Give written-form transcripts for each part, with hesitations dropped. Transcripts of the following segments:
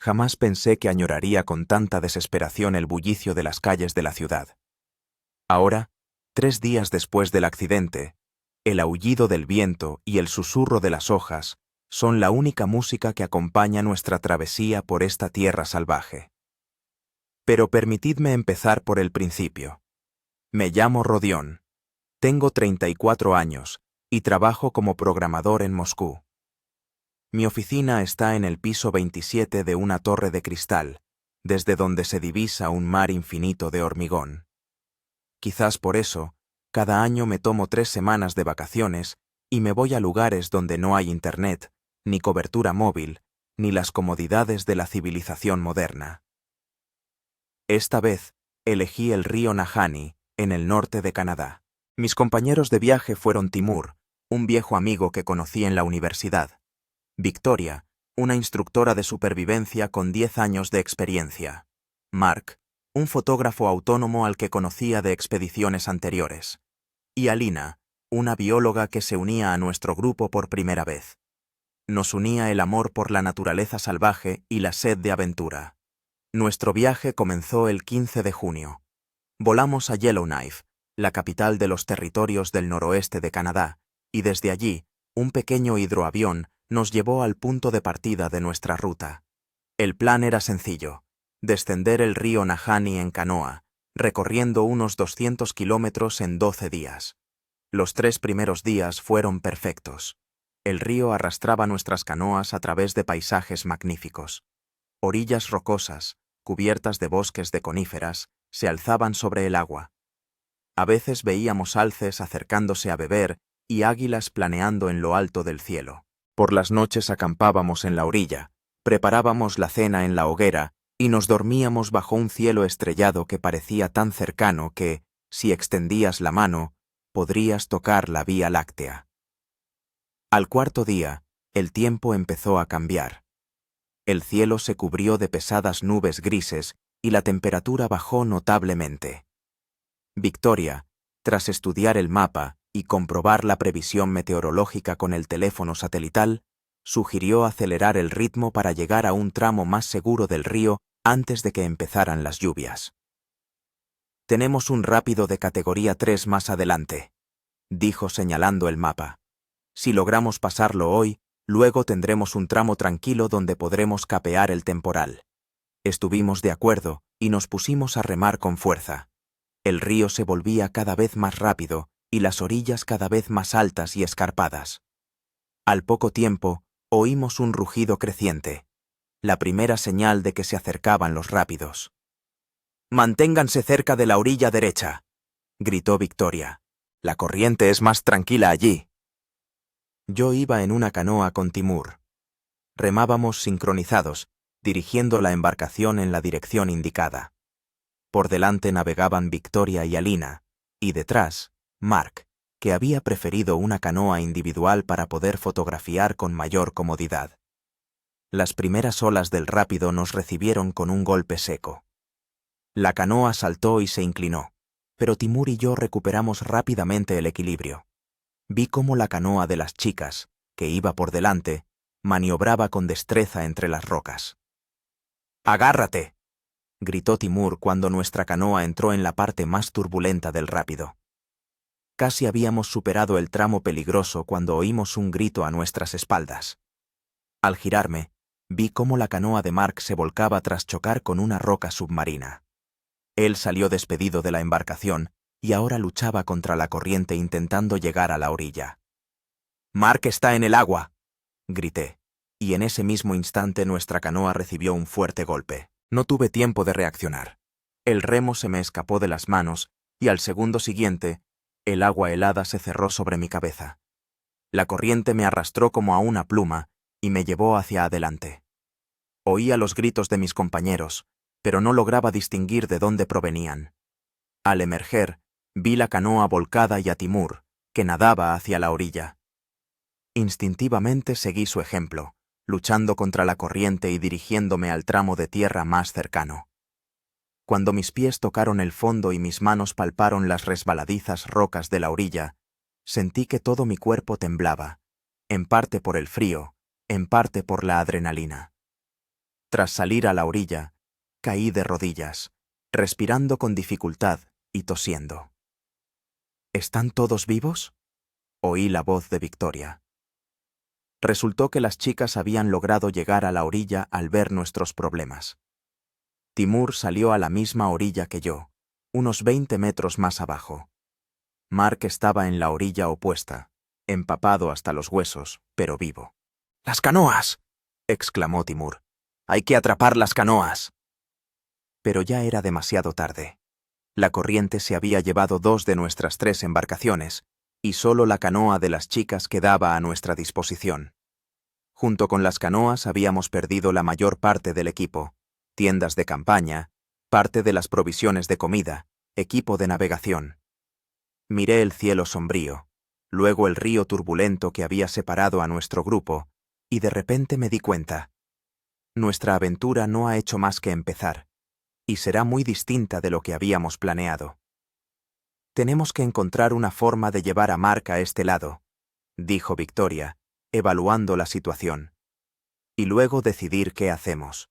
Jamás pensé que añoraría con tanta desesperación el bullicio de las calles de la ciudad. Ahora, 3 días después del accidente, el aullido del viento y el susurro de las hojas son la única música que acompaña nuestra travesía por esta tierra salvaje. Pero permitidme empezar por el principio. Me llamo Rodión. Tengo 34 años y trabajo como programador en Moscú. Mi oficina está en el piso 27 de una torre de cristal, desde donde se divisa un mar infinito de hormigón. Quizás por eso, cada año me tomo 3 semanas de vacaciones y me voy a lugares donde no hay internet, ni cobertura móvil, ni las comodidades de la civilización moderna. Esta vez, elegí el río Nahanni, en el norte de Canadá. Mis compañeros de viaje fueron Timur, un viejo amigo que conocí en la universidad; Victoria, una instructora de supervivencia con 10 años de experiencia; Mark, un fotógrafo autónomo al que conocía de expediciones anteriores; y Alina, una bióloga que se unía a nuestro grupo por primera vez. Nos unía el amor por la naturaleza salvaje y la sed de aventura. Nuestro viaje comenzó el 15 de junio. Volamos a Yellowknife, la capital de los territorios del noroeste de Canadá, y desde allí, un pequeño hidroavión nos llevó al punto de partida de nuestra ruta. El plan era sencillo: descender el río Nahanni en canoa, recorriendo unos 200 kilómetros en 12 días. Los 3 primeros días fueron perfectos. El río arrastraba nuestras canoas a través de paisajes magníficos. Orillas rocosas, cubiertas de bosques de coníferas, se alzaban sobre el agua. A veces veíamos alces acercándose a beber y águilas planeando en lo alto del cielo. Por las noches acampábamos en la orilla, preparábamos la cena en la hoguera y nos dormíamos bajo un cielo estrellado que parecía tan cercano que, si extendías la mano, podrías tocar la Vía Láctea. Al cuarto día, el tiempo empezó a cambiar. El cielo se cubrió de pesadas nubes grises y la temperatura bajó notablemente. Victoria, tras estudiar el mapa y comprobar la previsión meteorológica con el teléfono satelital, sugirió acelerar el ritmo para llegar a un tramo más seguro del río antes de que empezaran las lluvias. «Tenemos un rápido de categoría 3 más adelante», dijo señalando el mapa. «Si logramos pasarlo hoy, luego tendremos un tramo tranquilo donde podremos capear el temporal». Estuvimos de acuerdo y nos pusimos a remar con fuerza. El río se volvía cada vez más rápido y las orillas cada vez más altas y escarpadas. Al poco tiempo, oímos un rugido creciente, la primera señal de que se acercaban los rápidos. «Manténganse cerca de la orilla derecha», gritó Victoria. «La corriente es más tranquila allí». Yo iba en una canoa con Timur. Remábamos sincronizados, dirigiendo la embarcación en la dirección indicada. Por delante navegaban Victoria y Alina, y detrás, Mark, que había preferido una canoa individual para poder fotografiar con mayor comodidad. Las primeras olas del rápido nos recibieron con un golpe seco. La canoa saltó y se inclinó, pero Timur y yo recuperamos rápidamente el equilibrio. Vi cómo la canoa de las chicas, que iba por delante, maniobraba con destreza entre las rocas. «¡Agárrate!», gritó Timur cuando nuestra canoa entró en la parte más turbulenta del rápido. Casi habíamos superado el tramo peligroso cuando oímos un grito a nuestras espaldas. Al girarme, vi cómo la canoa de Mark se volcaba tras chocar con una roca submarina. Él salió despedido de la embarcación y ahora luchaba contra la corriente intentando llegar a la orilla. «¡Mark está en el agua!», grité, y en ese mismo instante nuestra canoa recibió un fuerte golpe. No tuve tiempo de reaccionar. El remo se me escapó de las manos y al segundo siguiente, el agua helada se cerró sobre mi cabeza. La corriente me arrastró como a una pluma y me llevó hacia adelante. Oía los gritos de mis compañeros, pero no lograba distinguir de dónde provenían. Al emerger, vi la canoa volcada y a Timur, que nadaba hacia la orilla. Instintivamente seguí su ejemplo, luchando contra la corriente y dirigiéndome al tramo de tierra más cercano. Cuando mis pies tocaron el fondo y mis manos palparon las resbaladizas rocas de la orilla, sentí que todo mi cuerpo temblaba, en parte por el frío, en parte por la adrenalina. Tras salir a la orilla, caí de rodillas, respirando con dificultad y tosiendo. ¿Están todos vivos? Oí la voz de Victoria. Resultó que las chicas habían logrado llegar a la orilla al ver nuestros problemas. Timur salió a la misma orilla que yo, unos 20 metros más abajo. Mark estaba en la orilla opuesta, empapado hasta los huesos, pero vivo. ¡Las canoas!, exclamó Timur. ¡Hay que atrapar las canoas! Pero ya era demasiado tarde. La corriente se había llevado 2 de nuestras 3 embarcaciones, y solo la canoa de las chicas quedaba a nuestra disposición. Junto con las canoas habíamos perdido la mayor parte del equipo, tiendas de campaña, parte de las provisiones de comida, equipo de navegación. Miré el cielo sombrío, luego el río turbulento que había separado a nuestro grupo, y de repente me di cuenta. Nuestra aventura no ha hecho más que empezar, y será muy distinta de lo que habíamos planeado. Tenemos que encontrar una forma de llevar a Mark a este lado, dijo Victoria, evaluando la situación, y luego decidir qué hacemos.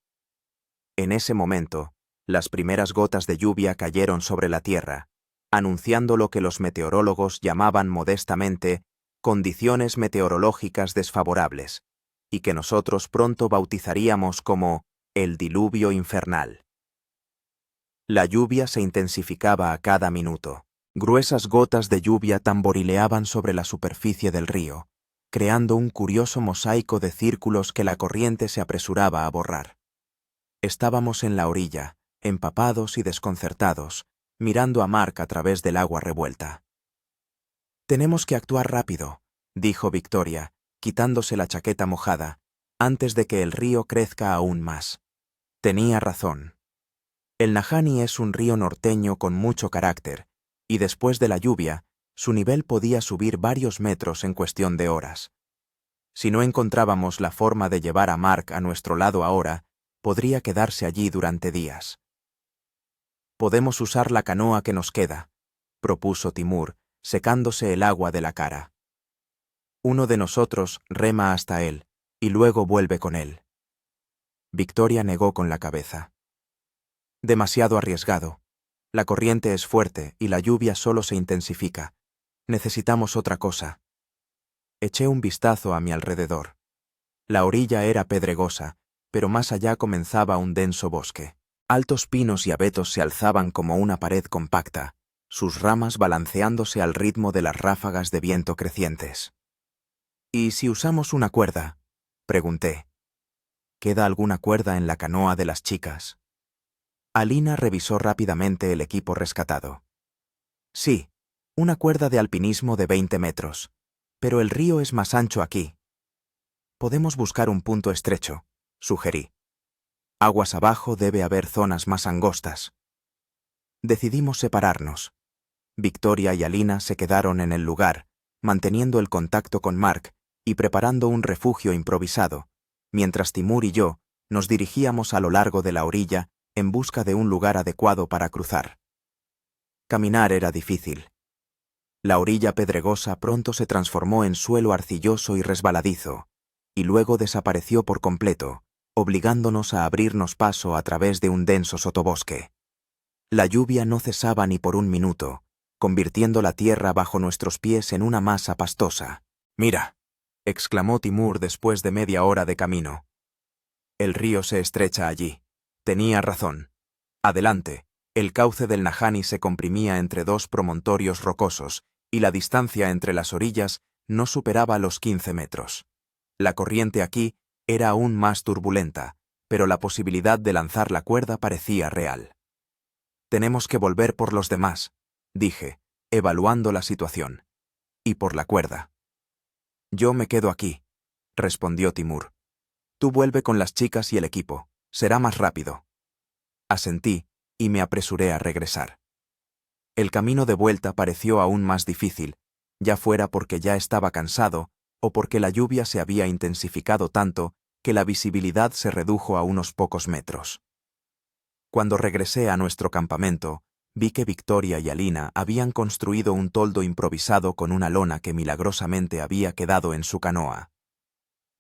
En ese momento, las primeras gotas de lluvia cayeron sobre la tierra, anunciando lo que los meteorólogos llamaban modestamente condiciones meteorológicas desfavorables, y que nosotros pronto bautizaríamos como el diluvio infernal. La lluvia se intensificaba a cada minuto. Gruesas gotas de lluvia tamborileaban sobre la superficie del río, creando un curioso mosaico de círculos que la corriente se apresuraba a borrar. Estábamos en la orilla, empapados y desconcertados, mirando a Mark a través del agua revuelta. «Tenemos que actuar rápido», dijo Victoria, quitándose la chaqueta mojada, antes de que el río crezca aún más. Tenía razón. El Nahanni es un río norteño con mucho carácter, y después de la lluvia, su nivel podía subir varios metros en cuestión de horas. Si no encontrábamos la forma de llevar a Mark a nuestro lado ahora, podría quedarse allí durante días. «Podemos usar la canoa que nos queda», propuso Timur, secándose el agua de la cara. «Uno de nosotros rema hasta él, y luego vuelve con él». Victoria negó con la cabeza. «Demasiado arriesgado. La corriente es fuerte y la lluvia solo se intensifica. Necesitamos otra cosa». Eché un vistazo a mi alrededor. La orilla era pedregosa, pero más allá comenzaba un denso bosque. Altos pinos y abetos se alzaban como una pared compacta, sus ramas balanceándose al ritmo de las ráfagas de viento crecientes. «¿Y si usamos una cuerda?», pregunté. «¿Queda alguna cuerda en la canoa de las chicas?». Alina revisó rápidamente el equipo rescatado. «Sí, una cuerda de alpinismo de 20 metros, pero el río es más ancho aquí». «Podemos buscar un punto estrecho», sugerí. «Aguas abajo debe haber zonas más angostas». Decidimos separarnos. Victoria y Alina se quedaron en el lugar, manteniendo el contacto con Mark y preparando un refugio improvisado, mientras Timur y yo nos dirigíamos a lo largo de la orilla en busca de un lugar adecuado para cruzar. Caminar era difícil. La orilla pedregosa pronto se transformó en suelo arcilloso y resbaladizo, y luego desapareció por completo, obligándonos a abrirnos paso a través de un denso sotobosque. La lluvia no cesaba ni por un minuto, convirtiendo la tierra bajo nuestros pies en una masa pastosa. «Mira», exclamó Timur después de media hora de camino. «El río se estrecha allí». Tenía razón. Adelante, el cauce del Nahanni se comprimía entre 2 promontorios rocosos, y la distancia entre las orillas no superaba los 15 metros. La corriente aquí era aún más turbulenta, pero la posibilidad de lanzar la cuerda parecía real. «Tenemos que volver por los demás», dije, evaluando la situación. «Y por la cuerda». «Yo me quedo aquí», respondió Timur. «Tú vuelve con las chicas y el equipo. Será más rápido». Asentí y me apresuré a regresar. El camino de vuelta pareció aún más difícil, ya fuera porque ya estaba cansado o porque la lluvia se había intensificado tanto que la visibilidad se redujo a unos pocos metros. Cuando regresé a nuestro campamento, vi que Victoria y Alina habían construido un toldo improvisado con una lona que milagrosamente había quedado en su canoa.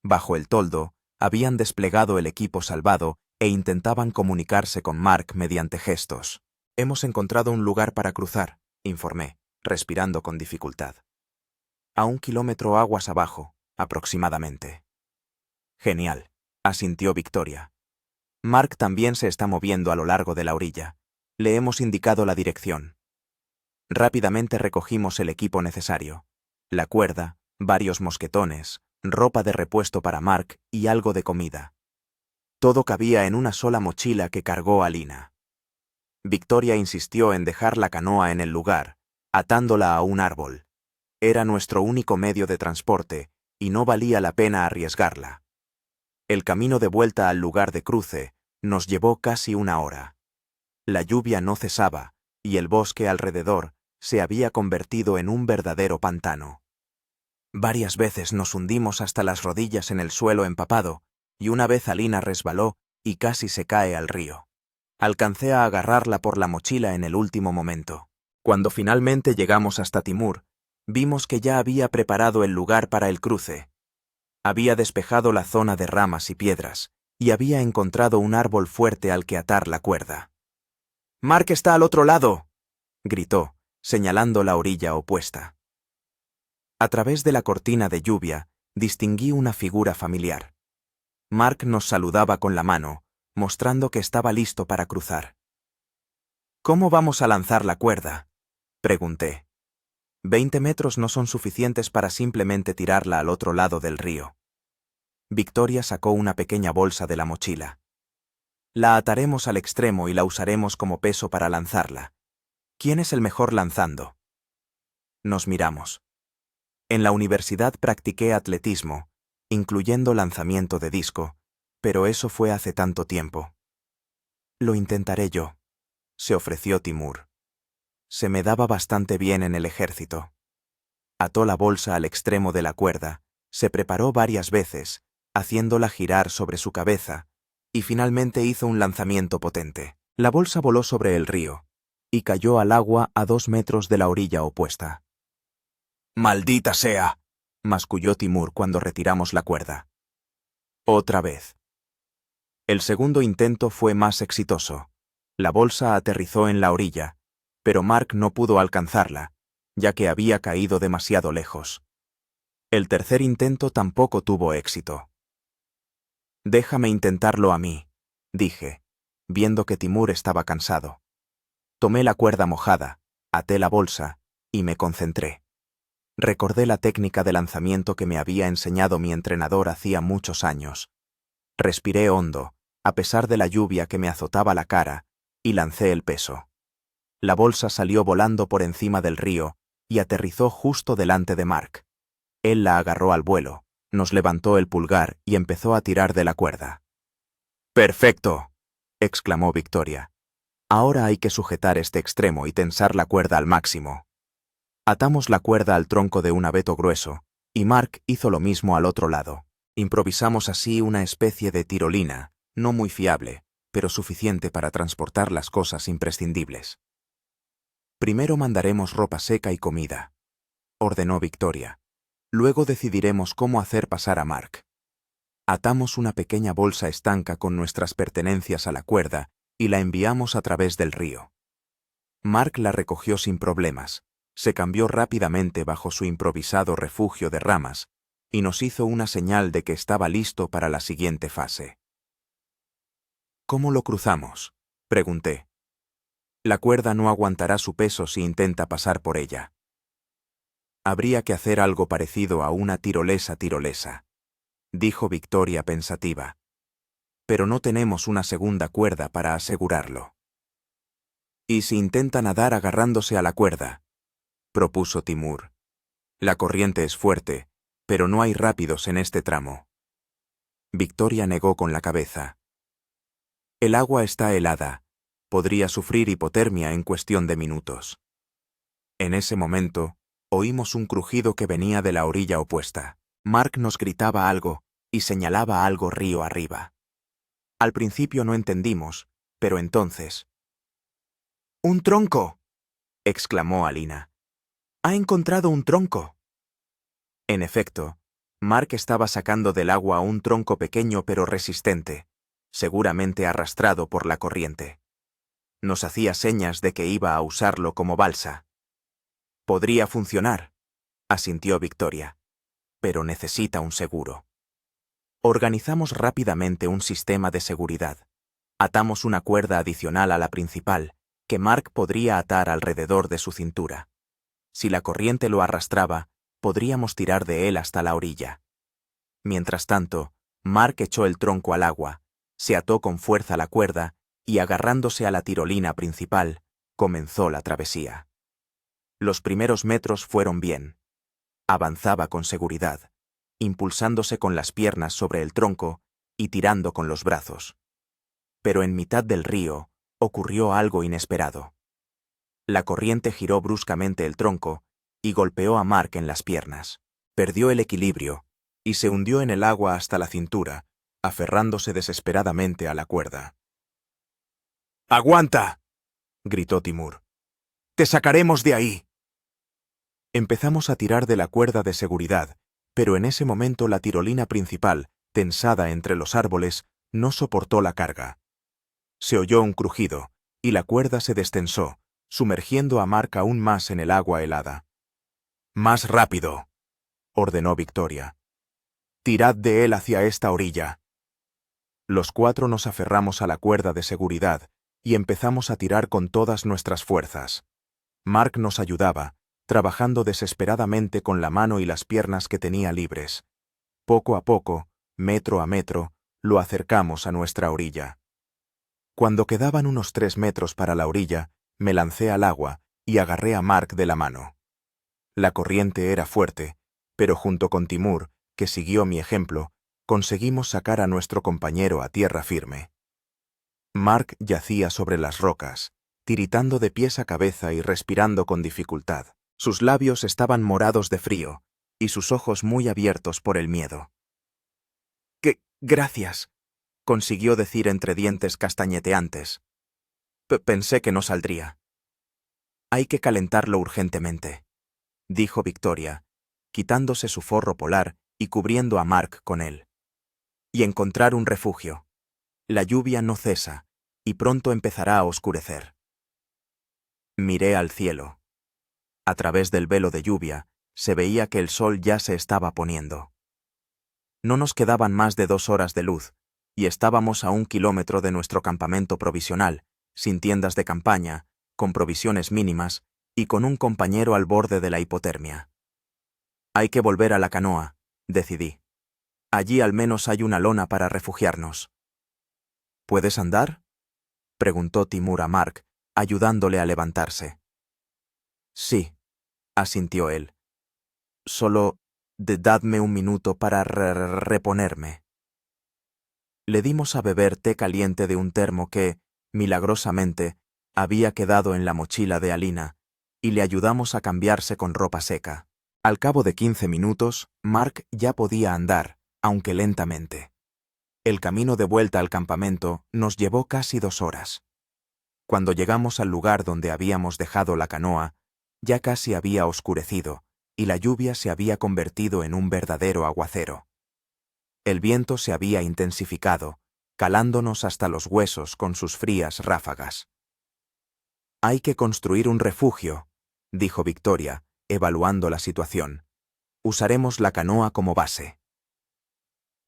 Bajo el toldo, habían desplegado el equipo salvado e intentaban comunicarse con Mark mediante gestos. «Hemos encontrado un lugar para cruzar», informé, respirando con dificultad. «A 1 kilómetro aguas abajo, aproximadamente». «Genial», asintió Victoria. «Mark también se está moviendo a lo largo de la orilla. Le hemos indicado la dirección». Rápidamente recogimos el equipo necesario: la cuerda, varios mosquetones, ropa de repuesto para Mark y algo de comida. Todo cabía en una sola mochila que cargó Alina. Victoria insistió en dejar la canoa en el lugar, atándola a un árbol. Era nuestro único medio de transporte y no valía la pena arriesgarla. El camino de vuelta al lugar de cruce nos llevó casi 1 hora. La lluvia no cesaba y el bosque alrededor se había convertido en un verdadero pantano. Varias veces nos hundimos hasta las rodillas en el suelo empapado y una vez Alina resbaló y casi se cae al río. Alcancé a agarrarla por la mochila en el último momento. Cuando finalmente llegamos hasta Timur, vimos que ya había preparado el lugar para el cruce. Había despejado la zona de ramas y piedras, y había encontrado un árbol fuerte al que atar la cuerda. «¡Mark está al otro lado!», gritó, señalando la orilla opuesta. A través de la cortina de lluvia, distinguí una figura familiar. Mark nos saludaba con la mano, mostrando que estaba listo para cruzar. «¿Cómo vamos a lanzar la cuerda?», pregunté. 20 metros no son suficientes para simplemente tirarla al otro lado del río. Victoria sacó una pequeña bolsa de la mochila. «La ataremos al extremo y la usaremos como peso para lanzarla. ¿Quién es el mejor lanzando?». Nos miramos. En la universidad practiqué atletismo, incluyendo lanzamiento de disco, pero eso fue hace tanto tiempo. «Lo intentaré yo», se ofreció Timur. Se me daba bastante bien en el ejército. Ató la bolsa al extremo de la cuerda, se preparó varias veces, haciéndola girar sobre su cabeza, y finalmente hizo un lanzamiento potente. La bolsa voló sobre el río, y cayó al agua a 2 metros de la orilla opuesta. «¡Maldita sea!», masculló Timur cuando retiramos la cuerda. Otra vez. El segundo intento fue más exitoso. La bolsa aterrizó en la orilla, pero Mark no pudo alcanzarla, ya que había caído demasiado lejos. El tercer intento tampoco tuvo éxito. «Déjame intentarlo a mí», dije, viendo que Timur estaba cansado. Tomé la cuerda mojada, até la bolsa y me concentré. Recordé la técnica de lanzamiento que me había enseñado mi entrenador hacía muchos años. Respiré hondo, a pesar de la lluvia que me azotaba la cara, y lancé el peso. La bolsa salió volando por encima del río y aterrizó justo delante de Mark. Él la agarró al vuelo, nos levantó el pulgar y empezó a tirar de la cuerda. «¡Perfecto!», exclamó Victoria. «Ahora hay que sujetar este extremo y tensar la cuerda al máximo». Atamos la cuerda al tronco de un abeto grueso, y Mark hizo lo mismo al otro lado. Improvisamos así una especie de tirolina, no muy fiable, pero suficiente para transportar las cosas imprescindibles. «Primero mandaremos ropa seca y comida», ordenó Victoria. «Luego decidiremos cómo hacer pasar a Mark». Atamos una pequeña bolsa estanca con nuestras pertenencias a la cuerda y la enviamos a través del río. Mark la recogió sin problemas, se cambió rápidamente bajo su improvisado refugio de ramas y nos hizo una señal de que estaba listo para la siguiente fase. «¿Cómo lo cruzamos?», pregunté. «La cuerda no aguantará su peso si intenta pasar por ella». «Habría que hacer algo parecido a una tirolesa», dijo Victoria pensativa. «Pero no tenemos una segunda cuerda para asegurarlo». «¿Y si intenta nadar agarrándose a la cuerda?», propuso Timur. «La corriente es fuerte, pero no hay rápidos en este tramo». Victoria negó con la cabeza. «El agua está helada. Podría sufrir hipotermia en cuestión de minutos». En ese momento, oímos un crujido que venía de la orilla opuesta. Mark nos gritaba algo y señalaba algo río arriba. Al principio no entendimos, pero entonces... «¡Un tronco!», exclamó Alina. «¡Ha encontrado un tronco!». En efecto, Mark estaba sacando del agua un tronco pequeño pero resistente. seguramente arrastrado por la corriente. Nos hacía señas de que iba a usarlo como balsa. Podría funcionar, asintió Victoria, pero necesita un seguro. Organizamos rápidamente un sistema de seguridad. Atamos una cuerda adicional a la principal, que Mark podría atar alrededor de su cintura. Si la corriente lo arrastraba, podríamos tirar de él hasta la orilla. Mientras tanto, Mark echó el tronco al agua, se ató con fuerza la cuerda y, agarrándose a la tirolina principal, comenzó la travesía. Los primeros metros fueron bien. Avanzaba con seguridad, impulsándose con las piernas sobre el tronco y tirando con los brazos. Pero en mitad del río ocurrió algo inesperado. La corriente giró bruscamente el tronco y golpeó a Mark en las piernas. Perdió el equilibrio y se hundió en el agua hasta la cintura, aferrándose desesperadamente a la cuerda. ¡Aguanta!, gritó Timur. ¡Te sacaremos de ahí! Empezamos a tirar de la cuerda de seguridad, pero en ese momento la tirolina principal, tensada entre los árboles, no soportó la carga. Se oyó un crujido, y la cuerda se destensó, sumergiendo a Mark aún más en el agua helada. «¡Más rápido!», ordenó Victoria. «Tirad de él hacia esta orilla». Los cuatro nos aferramos a la cuerda de seguridad y empezamos a tirar con todas nuestras fuerzas. Mark nos ayudaba, trabajando desesperadamente con la mano y las piernas que tenía libres. Poco a poco, metro a metro, lo acercamos a nuestra orilla. Cuando quedaban unos 3 metros para la orilla, me lancé al agua y agarré a Mark de la mano. La corriente era fuerte, pero junto con Timur, que siguió mi ejemplo, conseguimos sacar a nuestro compañero a tierra firme. Mark yacía sobre las rocas, tiritando de pies a cabeza y respirando con dificultad. Sus labios estaban morados de frío y sus ojos muy abiertos por el miedo. «Gracias», consiguió decir entre dientes castañeteantes. Pensé que no saldría. «Hay que calentarlo urgentemente», dijo Victoria, quitándose su forro polar y cubriendo a Mark con él. «Y encontrar un refugio. La lluvia no cesa, y pronto empezará a oscurecer». Miré al cielo. A través del velo de lluvia, se veía que el sol ya se estaba poniendo. No nos quedaban más de 2 horas de luz, y estábamos a 1 kilómetro de nuestro campamento provisional, sin tiendas de campaña, con provisiones mínimas y con un compañero al borde de la hipotermia. «Hay que volver a la canoa», decidí. «Allí al menos hay una lona para refugiarnos». «¿Puedes andar?», preguntó Timur a Mark, ayudándole a levantarse. «Sí», asintió él. «Solo dadme un minuto para reponerme». Le dimos a beber té caliente de un termo que, milagrosamente, había quedado en la mochila de Alina, y le ayudamos a cambiarse con ropa seca. Al cabo de 15 minutos, Mark ya podía andar, aunque lentamente. El camino de vuelta al campamento nos llevó casi 2 horas. Cuando llegamos al lugar donde habíamos dejado la canoa, ya casi había oscurecido, y la lluvia se había convertido en un verdadero aguacero. El viento se había intensificado, calándonos hasta los huesos con sus frías ráfagas. «Hay que construir un refugio», dijo Victoria, evaluando la situación. «Usaremos la canoa como base».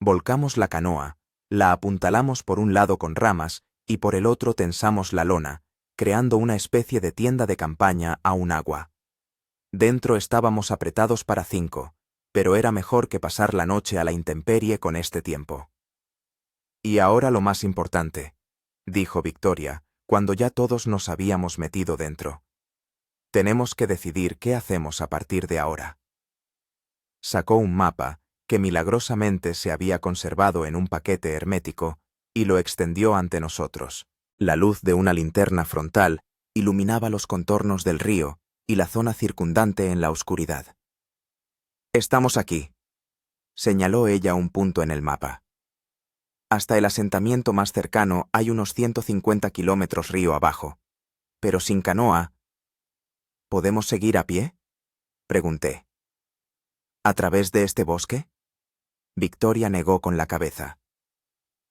Volcamos la canoa, la apuntalamos por un lado con ramas y por el otro tensamos la lona, creando una especie de tienda de campaña a un agua. Dentro estábamos apretados para 5, pero era mejor que pasar la noche a la intemperie con este tiempo. «Y ahora lo más importante», dijo Victoria, cuando ya todos nos habíamos metido dentro. «Tenemos que decidir qué hacemos a partir de ahora». Sacó un mapa, que milagrosamente se había conservado en un paquete hermético, y lo extendió ante nosotros. La luz de una linterna frontal iluminaba los contornos del río y la zona circundante en la oscuridad. «Estamos aquí», señaló ella un punto en el mapa. «Hasta el asentamiento más cercano hay unos 150 kilómetros río abajo, pero sin canoa». «¿Podemos seguir a pie?», pregunté. «¿A través de este bosque?». Victoria negó con la cabeza.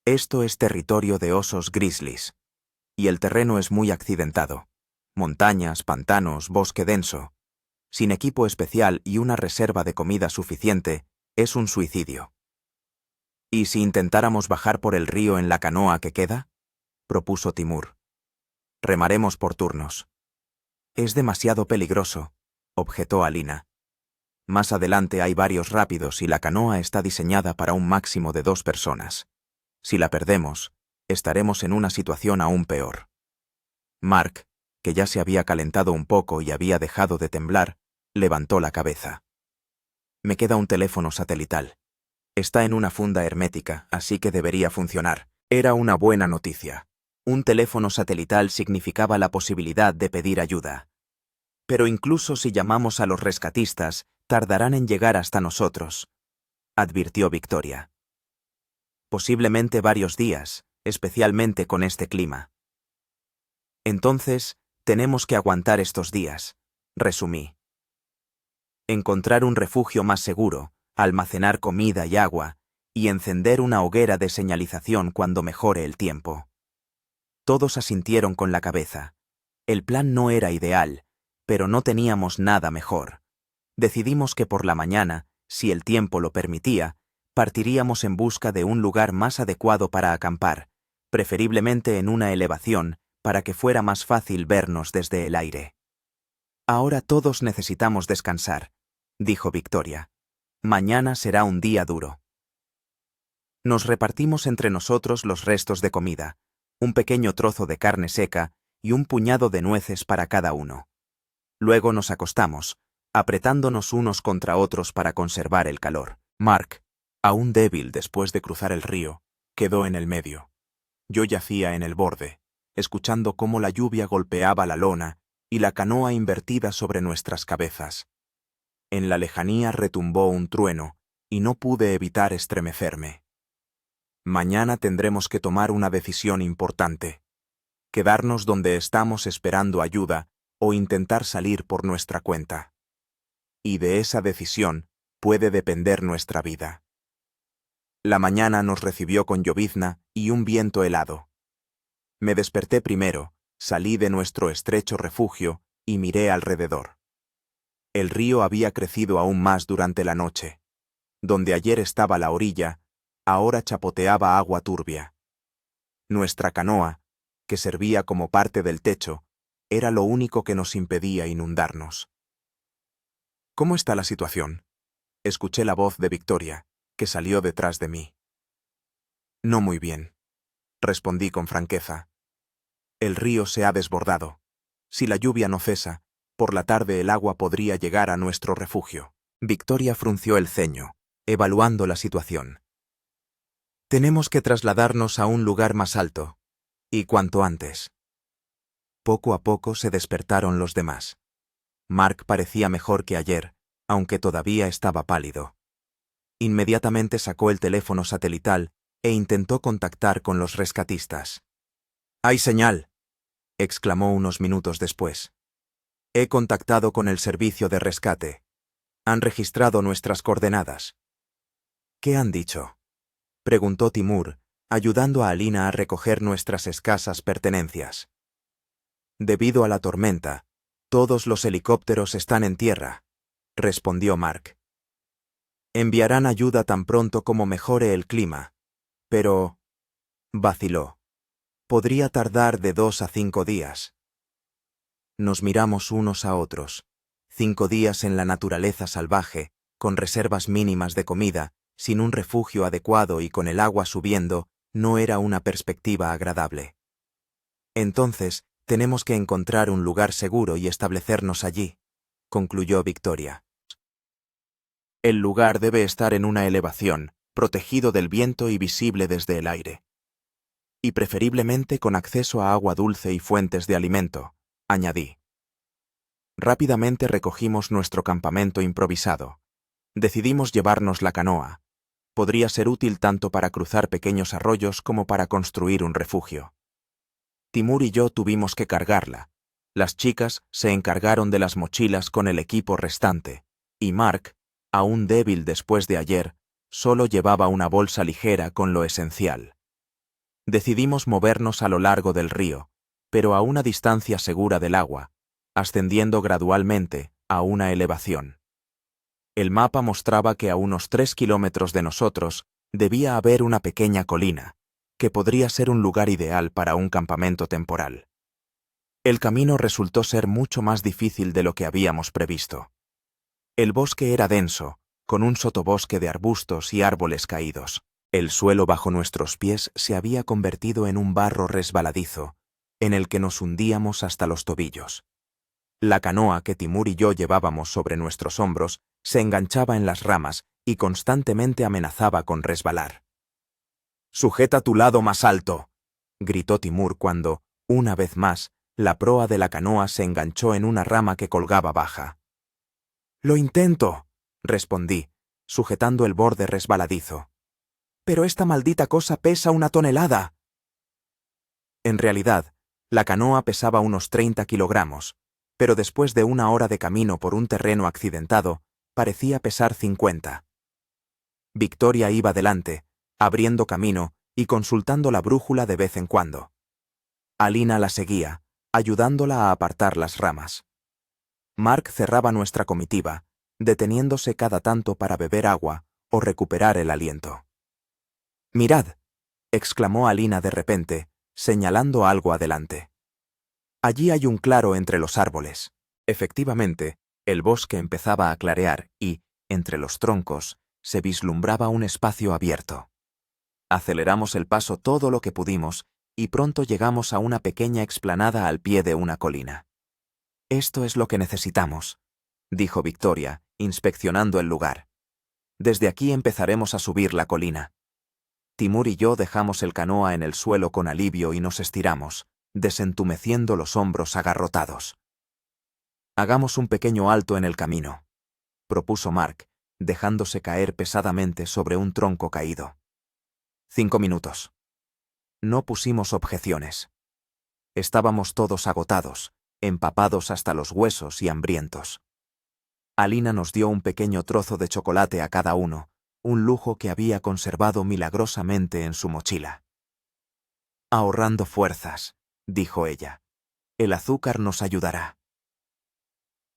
Esto es territorio de osos grizzlies. Y el terreno es muy accidentado. Montañas, pantanos, bosque denso. Sin equipo especial y una reserva de comida suficiente, es un suicidio. ¿Y si intentáramos bajar por el río en la canoa que queda?, propuso Timur. Remaremos por turnos. Es demasiado peligroso, objetó Alina. Más adelante hay varios rápidos y la canoa está diseñada para un máximo de 2 personas. Si la perdemos, estaremos en una situación aún peor. Mark, que ya se había calentado un poco y había dejado de temblar, levantó la cabeza. Me queda un teléfono satelital. Está en una funda hermética, así que debería funcionar. Era una buena noticia. Un teléfono satelital significaba la posibilidad de pedir ayuda. Pero incluso si llamamos a los rescatistas, tardarán en llegar hasta nosotros, advirtió Victoria. Posiblemente varios días, especialmente con este clima. Entonces, tenemos que aguantar estos días, resumí. Encontrar un refugio más seguro, almacenar comida y agua, y encender una hoguera de señalización cuando mejore el tiempo. Todos asintieron con la cabeza. El plan no era ideal, pero no teníamos nada mejor. Decidimos que por la mañana, si el tiempo lo permitía, partiríamos en busca de un lugar más adecuado para acampar, preferiblemente en una elevación, para que fuera más fácil vernos desde el aire. Ahora todos necesitamos descansar, dijo Victoria. Mañana será un día duro. Nos repartimos entre nosotros los restos de comida, un pequeño trozo de carne seca y un puñado de nueces para cada uno. Luego nos acostamos, apretándonos unos contra otros para conservar el calor. Mark, aún débil después de cruzar el río, quedó en el medio. Yo yacía en el borde, escuchando cómo la lluvia golpeaba la lona y la canoa invertida sobre nuestras cabezas. En la lejanía retumbó un trueno y no pude evitar estremecerme. Mañana tendremos que tomar una decisión importante. Quedarnos donde estamos esperando ayuda o intentar salir por nuestra cuenta. Y de esa decisión puede depender nuestra vida. La mañana nos recibió con llovizna y un viento helado. Me desperté primero, salí de nuestro estrecho refugio y miré alrededor. El río había crecido aún más durante la noche. Donde ayer estaba la orilla, ahora chapoteaba agua turbia. Nuestra canoa, que servía como parte del techo, era lo único que nos impedía inundarnos. ¿Cómo está la situación?, escuché la voz de Victoria, que salió detrás de mí. No muy bien, respondí con franqueza. El río se ha desbordado. Si la lluvia no cesa, por la tarde el agua podría llegar a nuestro refugio. Victoria frunció el ceño, evaluando la situación. Tenemos que trasladarnos a un lugar más alto, y cuanto antes. Poco a poco se despertaron los demás. Mark parecía mejor que ayer, aunque todavía estaba pálido. Inmediatamente sacó el teléfono satelital e intentó contactar con los rescatistas. «¡Hay señal!», exclamó unos minutos después. «He contactado con el servicio de rescate. Han registrado nuestras coordenadas». «¿Qué han dicho?», preguntó Timur, ayudando a Alina a recoger nuestras escasas pertenencias. «Debido a la tormenta, todos los helicópteros están en tierra», respondió Mark. «Enviarán ayuda tan pronto como mejore el clima, pero...», vaciló, «podría tardar de 2 a 5 días». Nos miramos unos a otros. 5 días en la naturaleza salvaje, con reservas mínimas de comida, sin un refugio adecuado y con el agua subiendo, no era una perspectiva agradable. «Entonces, tenemos que encontrar un lugar seguro y establecernos allí», concluyó Victoria. «El lugar debe estar en una elevación, protegido del viento y visible desde el aire. Y preferiblemente con acceso a agua dulce y fuentes de alimento», añadí. Rápidamente recogimos nuestro campamento improvisado. Decidimos llevarnos la canoa. Podría ser útil tanto para cruzar pequeños arroyos como para construir un refugio. Timur y yo tuvimos que cargarla. Las chicas se encargaron de las mochilas con el equipo restante, y Mark, aún débil después de ayer, solo llevaba una bolsa ligera con lo esencial. Decidimos movernos a lo largo del río, pero a una distancia segura del agua, ascendiendo gradualmente a una elevación. El mapa mostraba que a unos 3 kilómetros de nosotros debía haber una pequeña colina, que podría ser un lugar ideal para un campamento temporal. El camino resultó ser mucho más difícil de lo que habíamos previsto. El bosque era denso, con un sotobosque de arbustos y árboles caídos. El suelo bajo nuestros pies se había convertido en un barro resbaladizo, en el que nos hundíamos hasta los tobillos. La canoa que Timur y yo llevábamos sobre nuestros hombros se enganchaba en las ramas y constantemente amenazaba con resbalar. «¡Sujeta tu lado más alto!», gritó Timur cuando, una vez más, la proa de la canoa se enganchó en una rama que colgaba baja. «Lo intento», respondí, sujetando el borde resbaladizo. «Pero esta maldita cosa pesa 1 tonelada». En realidad, la canoa pesaba unos 30 kilogramos, pero después de 1 hora de camino por un terreno accidentado, parecía pesar 50. Victoria iba delante, abriendo camino y consultando la brújula de vez en cuando. Alina la seguía, ayudándola a apartar las ramas. Mark cerraba nuestra comitiva, deteniéndose cada tanto para beber agua o recuperar el aliento. «Mirad», exclamó Alina de repente, señalando algo adelante. «Allí hay un claro entre los árboles». Efectivamente, el bosque empezaba a clarear y, entre los troncos, se vislumbraba un espacio abierto. Aceleramos el paso todo lo que pudimos y pronto llegamos a una pequeña explanada al pie de una colina. «Esto es lo que necesitamos», dijo Victoria, inspeccionando el lugar. «Desde aquí empezaremos a subir la colina». Timur y yo dejamos el canoa en el suelo con alivio y nos estiramos, desentumeciendo los hombros agarrotados. «Hagamos un pequeño alto en el camino», propuso Mark, dejándose caer pesadamente sobre un tronco caído. 5 minutos. No pusimos objeciones. Estábamos todos agotados, empapados hasta los huesos y hambrientos. Alina nos dio un pequeño trozo de chocolate a cada uno, un lujo que había conservado milagrosamente en su mochila. «Ahorrando fuerzas», dijo ella. «El azúcar nos ayudará».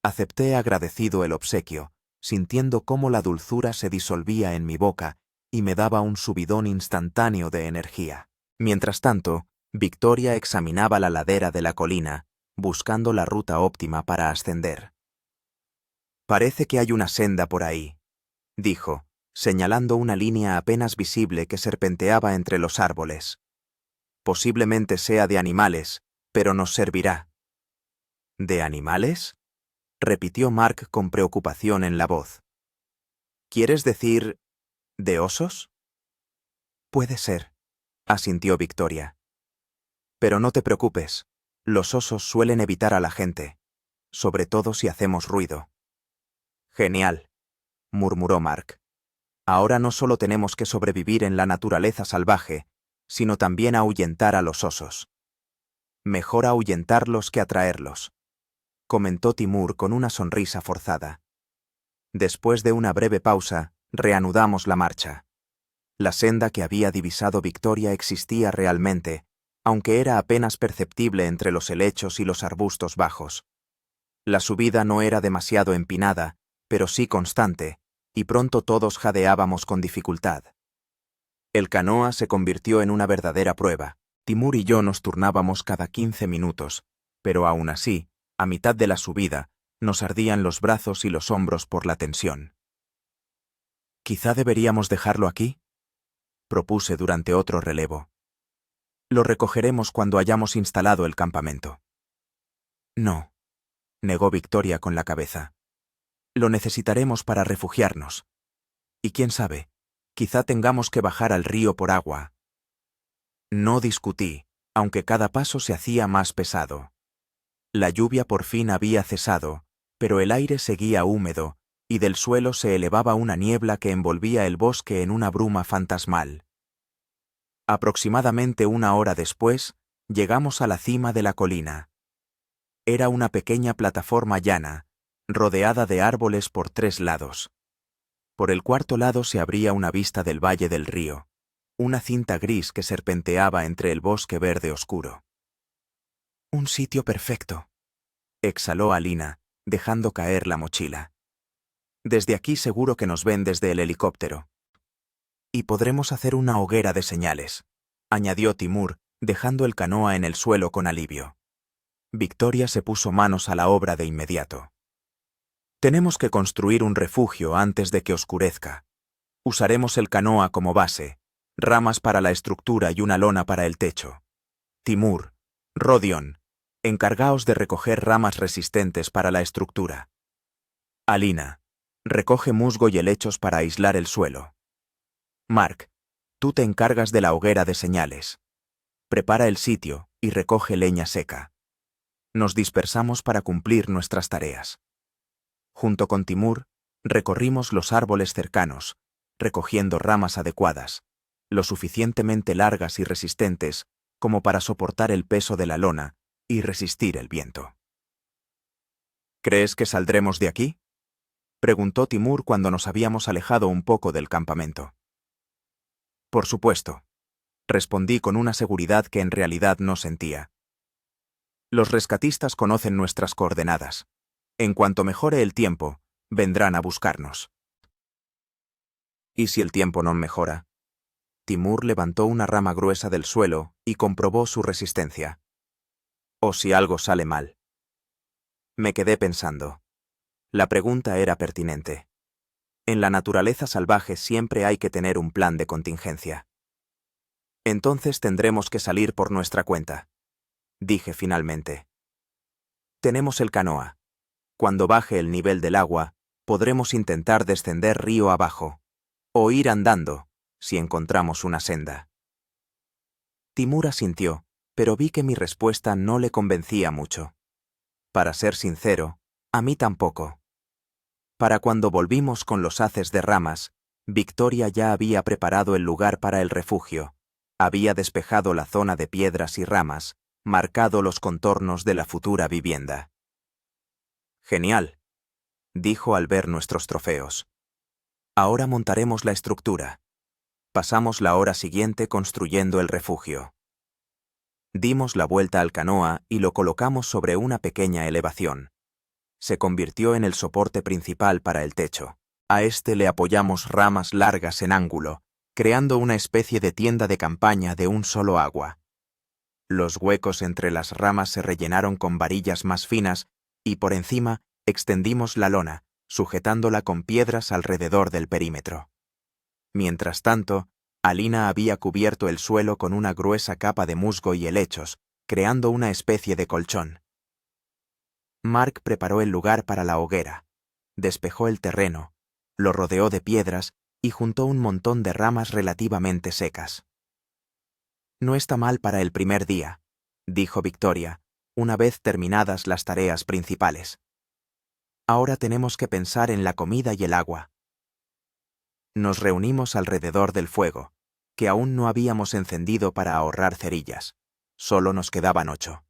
Acepté agradecido el obsequio, sintiendo cómo la dulzura se disolvía en mi boca y me daba un subidón instantáneo de energía. Mientras tanto, Victoria examinaba la ladera de la colina, buscando la ruta óptima para ascender. «Parece que hay una senda por ahí», dijo, señalando una línea apenas visible que serpenteaba entre los árboles. «Posiblemente sea de animales, pero nos servirá». «¿De animales?», repitió Mark con preocupación en la voz. «¿Quieres decir de osos?». «Puede ser», asintió Victoria. «Pero no te preocupes, los osos suelen evitar a la gente, sobre todo si hacemos ruido». «Genial», murmuró Mark. «Ahora no solo tenemos que sobrevivir en la naturaleza salvaje, sino también ahuyentar a los osos». «Mejor ahuyentarlos que atraerlos», comentó Timur con una sonrisa forzada. Después de una breve pausa, reanudamos la marcha. La senda que había divisado Victoria existía realmente, aunque era apenas perceptible entre los helechos y los arbustos bajos. La subida no era demasiado empinada, pero sí constante, y pronto todos jadeábamos con dificultad. El canoa se convirtió en una verdadera prueba. Timur y yo nos turnábamos cada 15 minutos, pero aún así, a mitad de la subida, nos ardían los brazos y los hombros por la tensión. «¿Quizá deberíamos dejarlo aquí?», propuse durante otro relevo. «Lo recogeremos cuando hayamos instalado el campamento». «No», negó Victoria con la cabeza. «Lo necesitaremos para refugiarnos. Y quién sabe, quizá tengamos que bajar al río por agua». No discutí, aunque cada paso se hacía más pesado. La lluvia por fin había cesado, pero el aire seguía húmedo, y del suelo se elevaba una niebla que envolvía el bosque en una bruma fantasmal. Aproximadamente 1 hora después, llegamos a la cima de la colina. Era una pequeña plataforma llana, rodeada de árboles por 3 lados. Por el cuarto lado se abría una vista del valle del río, una cinta gris que serpenteaba entre el bosque verde oscuro. Un sitio perfecto, exhaló Alina, dejando caer la mochila. Desde aquí seguro que nos ven desde el helicóptero. Y podremos hacer una hoguera de señales, añadió Timur, dejando el canoa en el suelo con alivio. Victoria se puso manos a la obra de inmediato. Tenemos que construir un refugio antes de que oscurezca. Usaremos el canoa como base, ramas para la estructura y una lona para el techo. Timur, Rodion, encargaos de recoger ramas resistentes para la estructura. Alina, recoge musgo y helechos para aislar el suelo. Mark, tú te encargas de la hoguera de señales. Prepara el sitio y recoge leña seca. Nos dispersamos para cumplir nuestras tareas. Junto con Timur, recorrimos los árboles cercanos, recogiendo ramas adecuadas, lo suficientemente largas y resistentes como para soportar el peso de la lona y resistir el viento. ¿Crees que saldremos de aquí?, preguntó Timur cuando nos habíamos alejado un poco del campamento. Por supuesto, respondí con una seguridad que en realidad no sentía. Los rescatistas conocen nuestras coordenadas. En cuanto mejore el tiempo, vendrán a buscarnos. ¿Y si el tiempo no mejora? Timur levantó una rama gruesa del suelo y comprobó su resistencia. ¿O si algo sale mal? Me quedé pensando. La pregunta era pertinente. En la naturaleza salvaje siempre hay que tener un plan de contingencia. Entonces tendremos que salir por nuestra cuenta, dije finalmente. Tenemos el canoa. Cuando baje el nivel del agua, podremos intentar descender río abajo, o ir andando, si encontramos una senda. Timur asintió, pero vi que mi respuesta no le convencía mucho. Para ser sincero, a mí tampoco. Para cuando volvimos con los haces de ramas, Victoria ya había preparado el lugar para el refugio, había despejado la zona de piedras y ramas, marcado los contornos de la futura vivienda. Genial, dijo al ver nuestros trofeos. Ahora montaremos la estructura. Pasamos la hora siguiente construyendo el refugio. Dimos la vuelta al canoa y lo colocamos sobre una pequeña elevación. Se convirtió en el soporte principal para el techo. A este le apoyamos ramas largas en ángulo, creando una especie de tienda de campaña de un solo agua. Los huecos entre las ramas se rellenaron con varillas más finas y por encima extendimos la lona, sujetándola con piedras alrededor del perímetro. Mientras tanto, Alina había cubierto el suelo con una gruesa capa de musgo y helechos, creando una especie de colchón. Mark preparó el lugar para la hoguera, despejó el terreno, lo rodeó de piedras y juntó un montón de ramas relativamente secas. No está mal para el primer día, dijo Victoria, una vez terminadas las tareas principales. Ahora tenemos que pensar en la comida y el agua. Nos reunimos alrededor del fuego, que aún no habíamos encendido para ahorrar cerillas. Solo nos quedaban 8.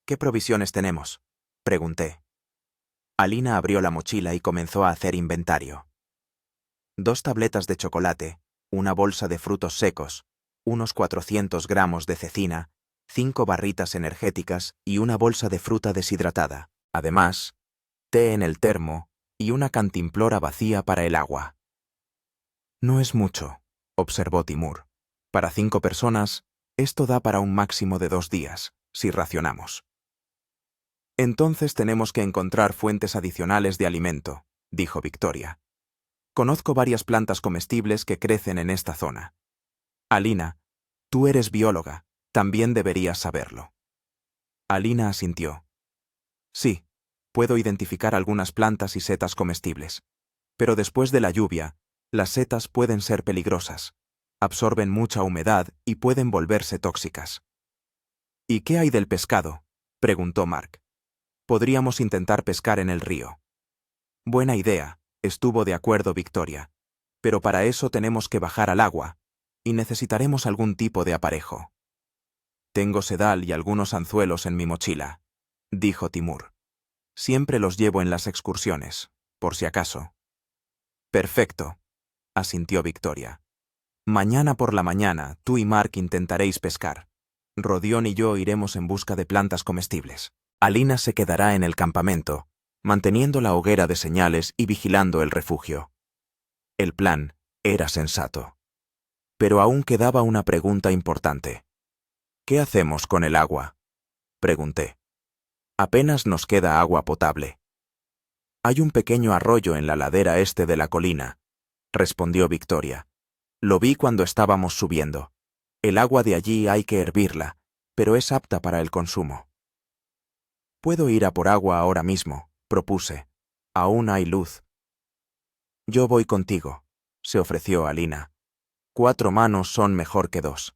¿Qué provisiones tenemos?, pregunté. Alina abrió la mochila y comenzó a hacer inventario. 2 tabletas de chocolate, una bolsa de frutos secos, unos 400 gramos de cecina, 5 barritas energéticas y una bolsa de fruta deshidratada. Además, té en el termo y una cantimplora vacía para el agua. No es mucho, observó Timur. Para 5 personas, esto da para un máximo de 2 días, si racionamos. Entonces tenemos que encontrar fuentes adicionales de alimento, dijo Victoria. Conozco varias plantas comestibles que crecen en esta zona. Alina, tú eres bióloga, también deberías saberlo. Alina asintió. Sí, puedo identificar algunas plantas y setas comestibles. Pero después de la lluvia, las setas pueden ser peligrosas, absorben mucha humedad y pueden volverse tóxicas. ¿Y qué hay del pescado?, preguntó Mark. Podríamos intentar pescar en el río. Buena idea, estuvo de acuerdo Victoria. Pero para eso tenemos que bajar al agua, y necesitaremos algún tipo de aparejo. Tengo sedal y algunos anzuelos en mi mochila, dijo Timur. Siempre los llevo en las excursiones, por si acaso. Perfecto, asintió Victoria. Mañana por la mañana, tú y Mark intentaréis pescar. Rodion y yo iremos en busca de plantas comestibles. Alina se quedará en el campamento, manteniendo la hoguera de señales y vigilando el refugio. El plan era sensato. Pero aún quedaba una pregunta importante. ¿Qué hacemos con el agua?, pregunté. Apenas nos queda agua potable. Hay un pequeño arroyo en la ladera este de la colina, respondió Victoria. Lo vi cuando estábamos subiendo. El agua de allí hay que hervirla, pero es apta para el consumo. Puedo ir a por agua ahora mismo, propuse. Aún hay luz. Yo voy contigo, se ofreció Alina. 4 manos son mejor que 2.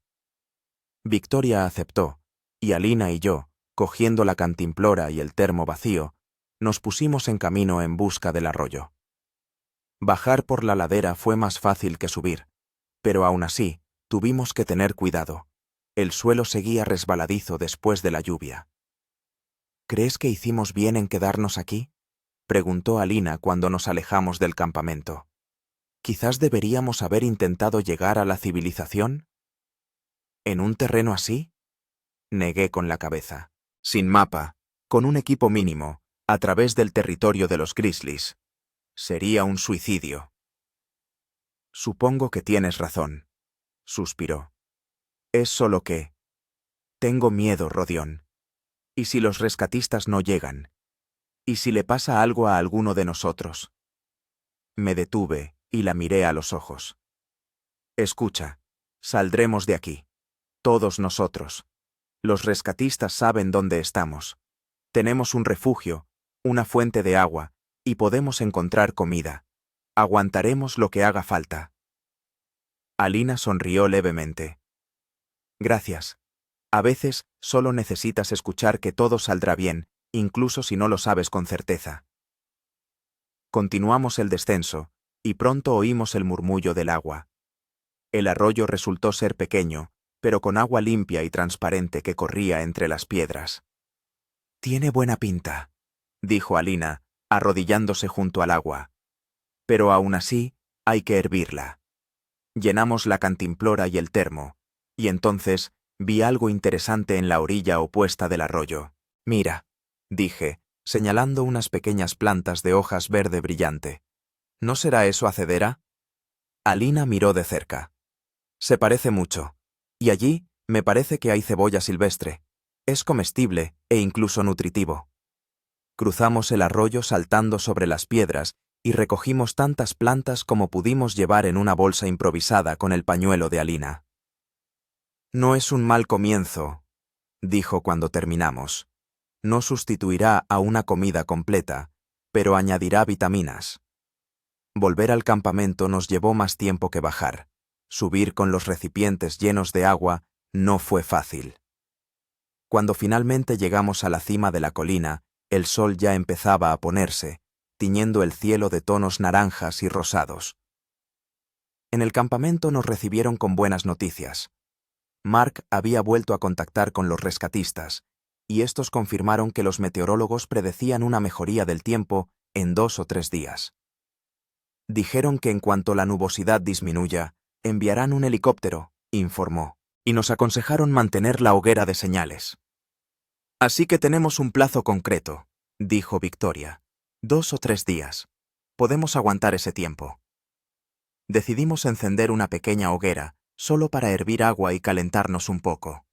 Victoria aceptó, y Alina y yo, cogiendo la cantimplora y el termo vacío, nos pusimos en camino en busca del arroyo. Bajar por la ladera fue más fácil que subir, pero aún así, tuvimos que tener cuidado. El suelo seguía resbaladizo después de la lluvia. ¿Crees que hicimos bien en quedarnos aquí?, preguntó Alina cuando nos alejamos del campamento. ¿Quizás deberíamos haber intentado llegar a la civilización? ¿En un terreno así? Negué con la cabeza. Sin mapa, con un equipo mínimo, a través del territorio de los Grizzlies. Sería un suicidio. Supongo que tienes razón, suspiró. Es solo que... Tengo miedo, Rodion. ¿Y si los rescatistas no llegan? ¿Y si le pasa algo a alguno de nosotros? Me detuve y la miré a los ojos. Escucha, saldremos de aquí. Todos nosotros. Los rescatistas saben dónde estamos. Tenemos un refugio, una fuente de agua, y podemos encontrar comida. Aguantaremos lo que haga falta. Alina sonrió levemente. Gracias. A veces solo necesitas escuchar que todo saldrá bien, incluso si no lo sabes con certeza. Continuamos el descenso, y pronto oímos el murmullo del agua. El arroyo resultó ser pequeño, pero con agua limpia y transparente que corría entre las piedras. Tiene buena pinta, dijo Alina, arrodillándose junto al agua. Pero aún así, hay que hervirla. Llenamos la cantimplora y el termo, y entonces vi algo interesante en la orilla opuesta del arroyo. Mira, dije, señalando unas pequeñas plantas de hojas verde brillante. ¿No será eso acedera? Alina miró de cerca. Se parece mucho. Y allí me parece que hay cebolla silvestre. Es comestible e incluso nutritivo. Cruzamos el arroyo saltando sobre las piedras y recogimos tantas plantas como pudimos llevar en una bolsa improvisada con el pañuelo de Alina. No es un mal comienzo, dijo cuando terminamos. No sustituirá a una comida completa, pero añadirá vitaminas. Volver al campamento nos llevó más tiempo que bajar. Subir con los recipientes llenos de agua no fue fácil. Cuando finalmente llegamos a la cima de la colina, el sol ya empezaba a ponerse, tiñendo el cielo de tonos naranjas y rosados. En el campamento nos recibieron con buenas noticias. Mark había vuelto a contactar con los rescatistas, y estos confirmaron que los meteorólogos predecían una mejoría del tiempo en 2 o 3 días. Dijeron que en cuanto la nubosidad disminuya, enviarán un helicóptero, informó, y nos aconsejaron mantener la hoguera de señales. Así que tenemos un plazo concreto, dijo Victoria. 2 o 3 días. Podemos aguantar ese tiempo. Decidimos encender una pequeña hoguera, solo para hervir agua y calentarnos un poco.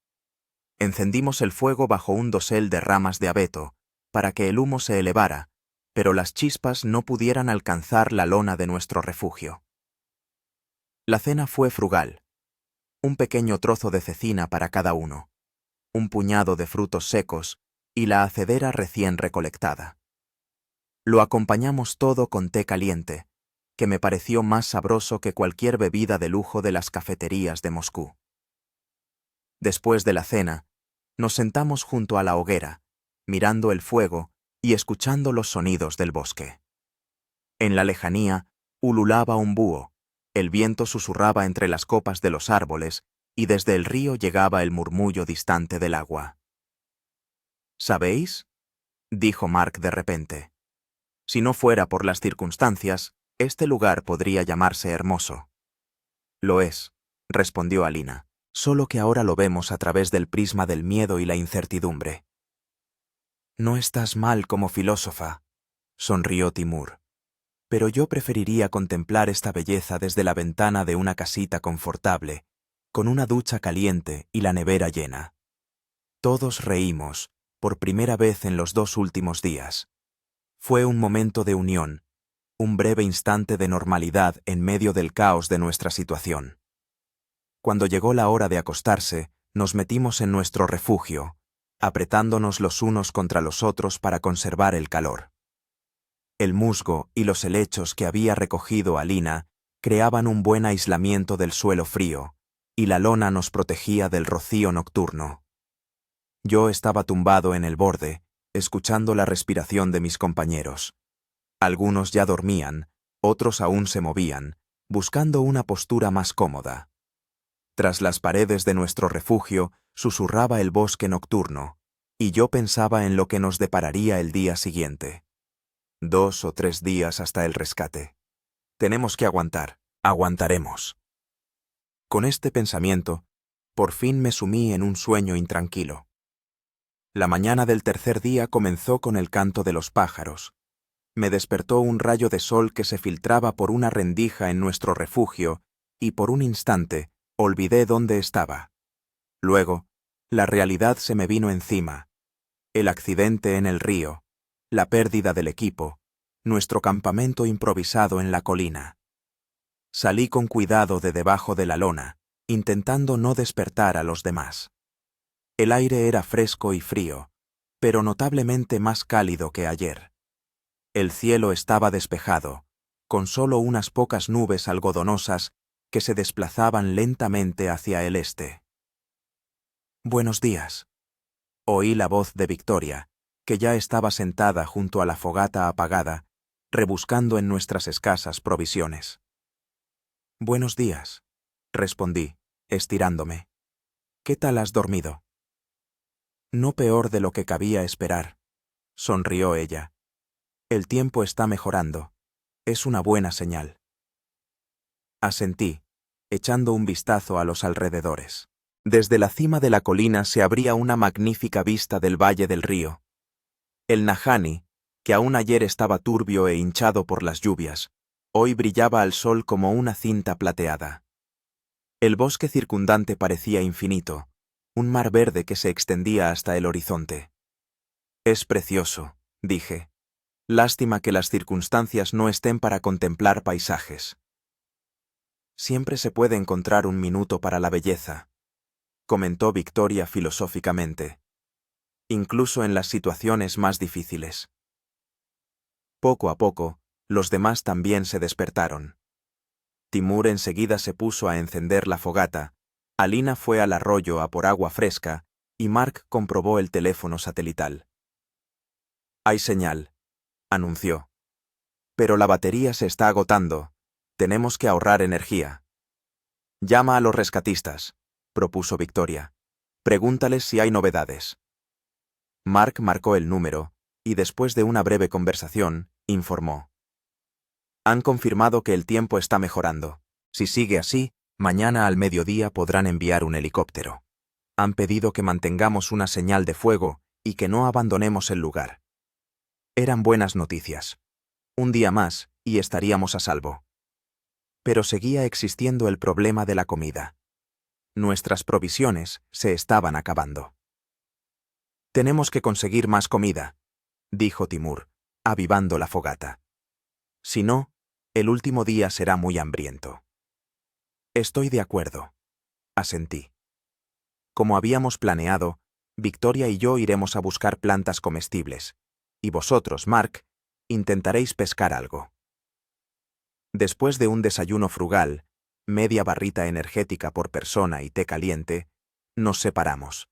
Encendimos el fuego bajo un dosel de ramas de abeto, para que el humo se elevara, pero las chispas no pudieran alcanzar la lona de nuestro refugio. La cena fue frugal. Un pequeño trozo de cecina para cada uno, un puñado de frutos secos y la hacedera recién recolectada. Lo acompañamos todo con té caliente, que me pareció más sabroso que cualquier bebida de lujo de las cafeterías de Moscú. Después de la cena, nos sentamos junto a la hoguera, mirando el fuego y escuchando los sonidos del bosque. En la lejanía, ululaba un búho, el viento susurraba entre las copas de los árboles y desde el río llegaba el murmullo distante del agua. ¿Sabéis?, dijo Mark de repente. Si no fuera por las circunstancias, este lugar podría llamarse hermoso. Lo es, respondió Alina, solo que ahora lo vemos a través del prisma del miedo y la incertidumbre. No estás mal como filósofa, sonrió Timur, pero yo preferiría contemplar esta belleza desde la ventana de una casita confortable, con una ducha caliente y la nevera llena. Todos reímos, por primera vez en los 2 últimos días. Fue un momento de unión, un breve instante de normalidad en medio del caos de nuestra situación. Cuando llegó la hora de acostarse, nos metimos en nuestro refugio, apretándonos los unos contra los otros para conservar el calor. El musgo y los helechos que había recogido Alina creaban un buen aislamiento del suelo frío, y la lona nos protegía del rocío nocturno. Yo estaba tumbado en el borde, escuchando la respiración de mis compañeros. Algunos ya dormían, otros aún se movían, buscando una postura más cómoda. Tras las paredes de nuestro refugio susurraba el bosque nocturno, y yo pensaba en lo que nos depararía el día siguiente. 2 o 3 días hasta el rescate. Tenemos que aguantar, aguantaremos. Con este pensamiento, por fin me sumí en un sueño intranquilo. La mañana del tercer día comenzó con el canto de los pájaros. Me despertó un rayo de sol que se filtraba por una rendija en nuestro refugio, y por un instante olvidé dónde estaba. Luego, la realidad se me vino encima. El accidente en el río, la pérdida del equipo, nuestro campamento improvisado en la colina. Salí con cuidado de debajo de la lona, intentando no despertar a los demás. El aire era fresco y frío, pero notablemente más cálido que ayer. El cielo estaba despejado, con solo unas pocas nubes algodonosas que se desplazaban lentamente hacia el este. «Buenos días», oí la voz de Victoria, que ya estaba sentada junto a la fogata apagada, rebuscando en nuestras escasas provisiones. «Buenos días», respondí, estirándome. «¿Qué tal has dormido?» «No peor de lo que cabía esperar», sonrió ella. «El tiempo está mejorando. Es una buena señal». Asentí, echando un vistazo a los alrededores. Desde la cima de la colina se abría una magnífica vista del valle del río. El Nahanni, que aún ayer estaba turbio e hinchado por las lluvias, hoy brillaba al sol como una cinta plateada. El bosque circundante parecía infinito, un mar verde que se extendía hasta el horizonte. «Es precioso», dije. «Lástima que las circunstancias no estén para contemplar paisajes». «Siempre se puede encontrar un minuto para la belleza», comentó Victoria filosóficamente, «incluso en las situaciones más difíciles». Poco a poco, los demás también se despertaron. Timur enseguida se puso a encender la fogata, Alina fue al arroyo a por agua fresca y Mark comprobó el teléfono satelital. «Hay señal», anunció. «Pero la batería se está agotando. Tenemos que ahorrar energía». «Llama a los rescatistas», propuso Victoria. «Pregúntales si hay novedades». Mark marcó el número y después de una breve conversación, informó. «Han confirmado que el tiempo está mejorando. Si sigue así, mañana al mediodía podrán enviar un helicóptero. Han pedido que mantengamos una señal de fuego y que no abandonemos el lugar». Eran buenas noticias. Un día más y estaríamos a salvo. Pero seguía existiendo el problema de la comida. Nuestras provisiones se estaban acabando. «Tenemos que conseguir más comida», dijo Timur, avivando la fogata. «Si no, el último día será muy hambriento». «Estoy de acuerdo», asentí. Como habíamos planeado, Victoria y yo iremos a buscar plantas comestibles, y vosotros, Mark, intentaréis pescar algo. Después de un desayuno frugal, media barrita energética por persona y té caliente, nos separamos.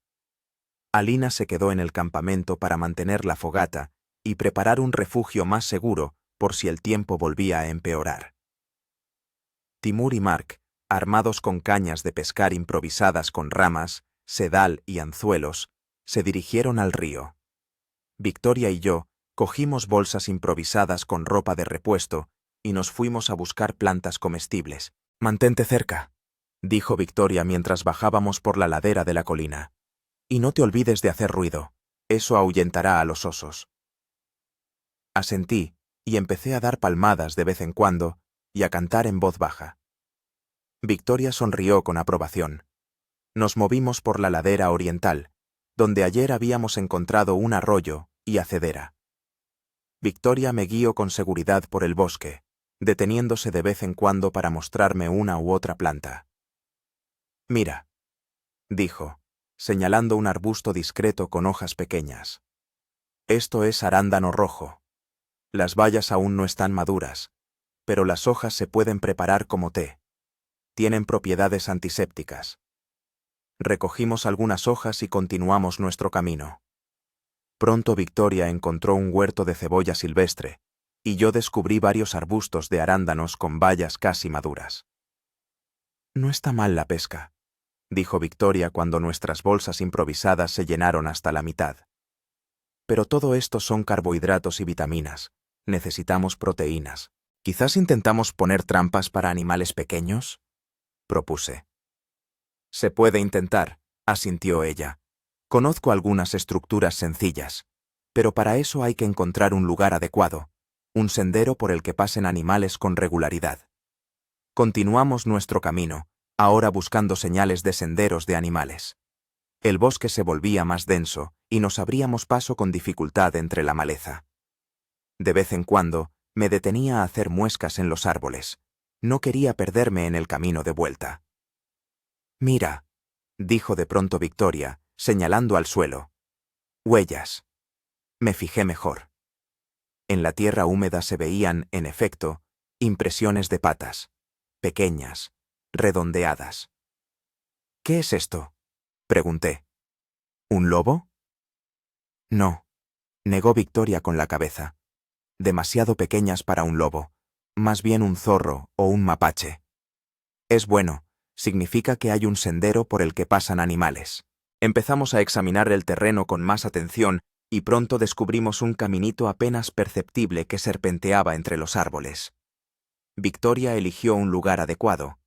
Alina se quedó en el campamento para mantener la fogata y preparar un refugio más seguro por si el tiempo volvía a empeorar. Timur y Mark, armados con cañas de pescar improvisadas con ramas, sedal y anzuelos, se dirigieron al río. Victoria y yo cogimos bolsas improvisadas con ropa de repuesto y nos fuimos a buscar plantas comestibles. «Mantente cerca», dijo Victoria mientras bajábamos por la ladera de la colina. Y no te olvides de hacer ruido, eso ahuyentará a los osos. Asentí, y empecé a dar palmadas de vez en cuando y a cantar en voz baja. Victoria sonrió con aprobación. Nos movimos por la ladera oriental, donde ayer habíamos encontrado un arroyo y hacedera. Victoria me guió con seguridad por el bosque, deteniéndose de vez en cuando para mostrarme una u otra planta. Mira, dijo, señalando un arbusto discreto con hojas pequeñas. Esto es arándano rojo. Las bayas aún no están maduras, pero las hojas se pueden preparar como té. Tienen propiedades antisépticas. Recogimos algunas hojas y continuamos nuestro camino. Pronto Victoria encontró un huerto de cebolla silvestre, y yo descubrí varios arbustos de arándanos con bayas casi maduras. No está mal la pesca, dijo Victoria cuando nuestras bolsas improvisadas se llenaron hasta la mitad. Pero todo esto son carbohidratos y vitaminas. Necesitamos proteínas. ¿Quizás intentamos poner trampas para animales pequeños?, propuse. Se puede intentar, asintió ella. Conozco algunas estructuras sencillas, pero para eso hay que encontrar un lugar adecuado, un sendero por el que pasen animales con regularidad. Continuamos nuestro camino, ahora buscando señales de senderos de animales. El bosque se volvía más denso y nos abríamos paso con dificultad entre la maleza. De vez en cuando, me detenía a hacer muescas en los árboles. No quería perderme en el camino de vuelta. Mira, dijo de pronto Victoria, señalando al suelo. Huellas. Me fijé mejor. En la tierra húmeda se veían, en efecto, impresiones de patas, pequeñas, redondeadas. ¿Qué es esto?, pregunté. ¿Un lobo? No, negó Victoria con la cabeza. Demasiado pequeñas para un lobo, más bien un zorro o un mapache. Es bueno, significa que hay un sendero por el que pasan animales. Empezamos a examinar el terreno con más atención y pronto descubrimos un caminito apenas perceptible que serpenteaba entre los árboles. Victoria eligió un lugar adecuado,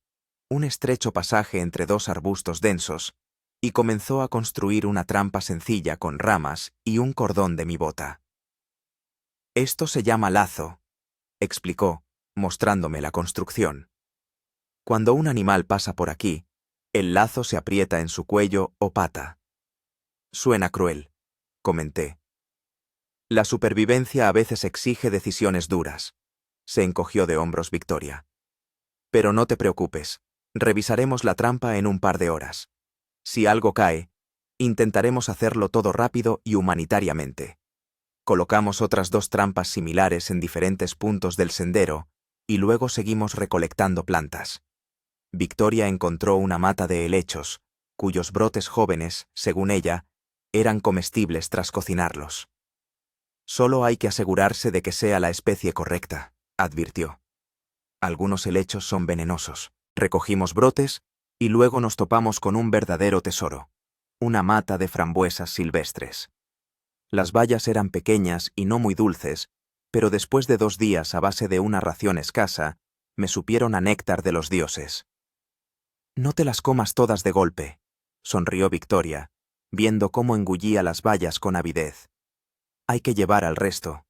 un estrecho pasaje entre dos arbustos densos, y comenzó a construir una trampa sencilla con ramas y un cordón de mi bota. Esto se llama lazo, explicó, mostrándome la construcción. Cuando un animal pasa por aquí, el lazo se aprieta en su cuello o pata. Suena cruel, comenté. La supervivencia a veces exige decisiones duras. Se encogió de hombros Victoria. Pero no te preocupes, revisaremos la trampa en un par de horas. Si algo cae, intentaremos hacerlo todo rápido y humanitariamente. Colocamos otras 2 trampas similares en diferentes puntos del sendero y luego seguimos recolectando plantas. Victoria encontró una mata de helechos, cuyos brotes jóvenes, según ella, eran comestibles tras cocinarlos. Solo hay que asegurarse de que sea la especie correcta, advirtió. Algunos helechos son venenosos. Recogimos brotes y luego nos topamos con un verdadero tesoro, una mata de frambuesas silvestres. Las bayas eran pequeñas y no muy dulces, pero después de 2 días a base de una ración escasa, me supieron a néctar de los dioses. No te las comas todas de golpe, sonrió Victoria, viendo cómo engullía las bayas con avidez. Hay que llevar al resto.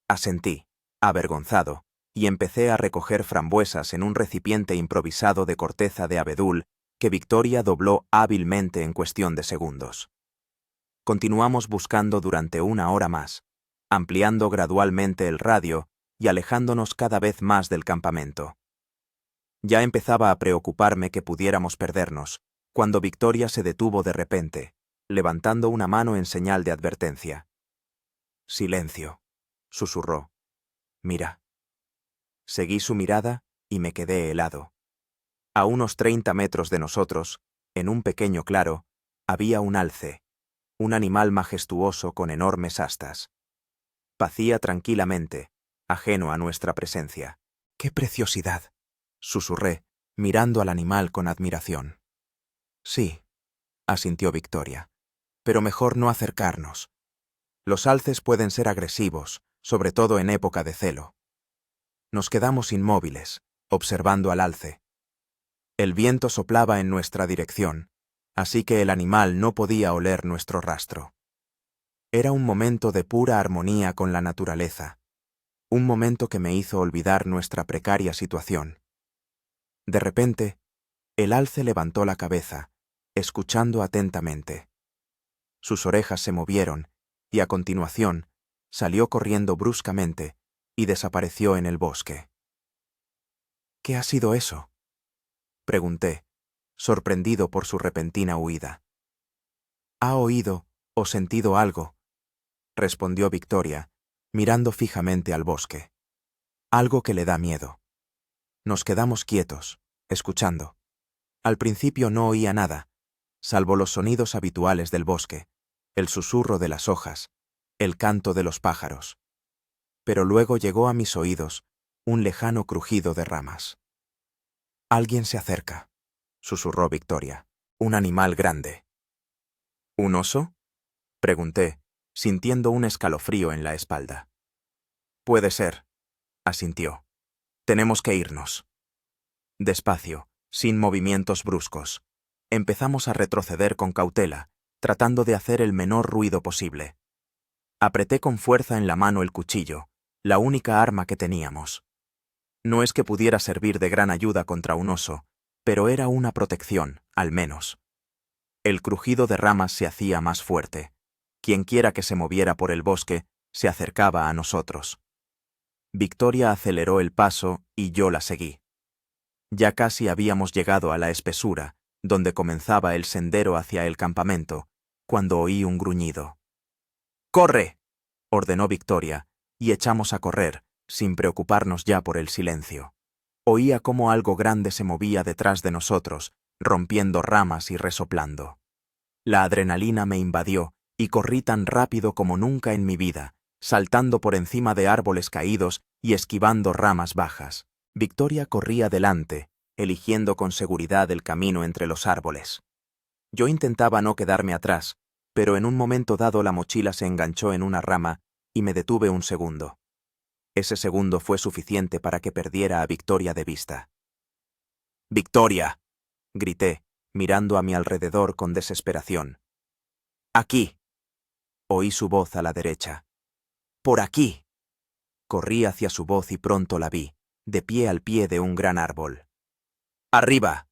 Asentí, avergonzado, y empecé a recoger frambuesas en un recipiente improvisado de corteza de abedul que Victoria dobló hábilmente en cuestión de segundos. Continuamos buscando durante 1 hora más, ampliando gradualmente el radio y alejándonos cada vez más del campamento. Ya empezaba a preocuparme que pudiéramos perdernos, cuando Victoria se detuvo de repente, levantando una mano en señal de advertencia. Silencio, susurró. Mira. Seguí su mirada y me quedé helado. A unos 30 metros de nosotros, en un pequeño claro, había un alce, un animal majestuoso con enormes astas. Pacía tranquilamente, ajeno a nuestra presencia. ¡Qué preciosidad!, susurré, mirando al animal con admiración. Sí, asintió Victoria, pero mejor no acercarnos. Los alces pueden ser agresivos, sobre todo en época de celo. Nos quedamos inmóviles, observando al alce. El viento soplaba en nuestra dirección, así que el animal no podía oler nuestro rastro. Era un momento de pura armonía con la naturaleza, un momento que me hizo olvidar nuestra precaria situación. De repente, el alce levantó la cabeza, escuchando atentamente. Sus orejas se movieron, y a continuación, salió corriendo bruscamente y desapareció en el bosque. ¿Qué ha sido eso?, pregunté, sorprendido por su repentina huida. ¿Ha oído o sentido algo?, respondió Victoria, mirando fijamente al bosque. Algo que le da miedo. Nos quedamos quietos, escuchando. Al principio no oía nada, salvo los sonidos habituales del bosque, el susurro de las hojas, el canto de los pájaros. Pero luego llegó a mis oídos un lejano crujido de ramas. «Alguien se acerca», susurró Victoria. «Un animal grande». «¿Un oso?», pregunté, sintiendo un escalofrío en la espalda. «Puede ser», asintió. «Tenemos que irnos». Despacio, sin movimientos bruscos, empezamos a retroceder con cautela, tratando de hacer el menor ruido posible. Apreté con fuerza en la mano el cuchillo, la única arma que teníamos. No es que pudiera servir de gran ayuda contra un oso, pero era una protección, al menos. El crujido de ramas se hacía más fuerte. Quienquiera que se moviera por el bosque se acercaba a nosotros. Victoria aceleró el paso y yo la seguí. Ya casi habíamos llegado a la espesura, donde comenzaba el sendero hacia el campamento, cuando oí un gruñido. «¡Corre!», ordenó Victoria, y echamos a correr, sin preocuparnos ya por el silencio. Oía cómo algo grande se movía detrás de nosotros, rompiendo ramas y resoplando. La adrenalina me invadió y corrí tan rápido como nunca en mi vida, saltando por encima de árboles caídos y esquivando ramas bajas. Victoria corría delante, eligiendo con seguridad el camino entre los árboles. Yo intentaba no quedarme atrás, pero en un momento dado la mochila se enganchó en una rama y me detuve un segundo. Ese segundo fue suficiente para que perdiera a Victoria de vista. «¡Victoria!», grité, mirando a mi alrededor con desesperación. «¡Aquí!», oí su voz a la derecha. «¡Por aquí!». Corrí hacia su voz y pronto la vi, de pie al pie de un gran árbol. «¡Arriba!»,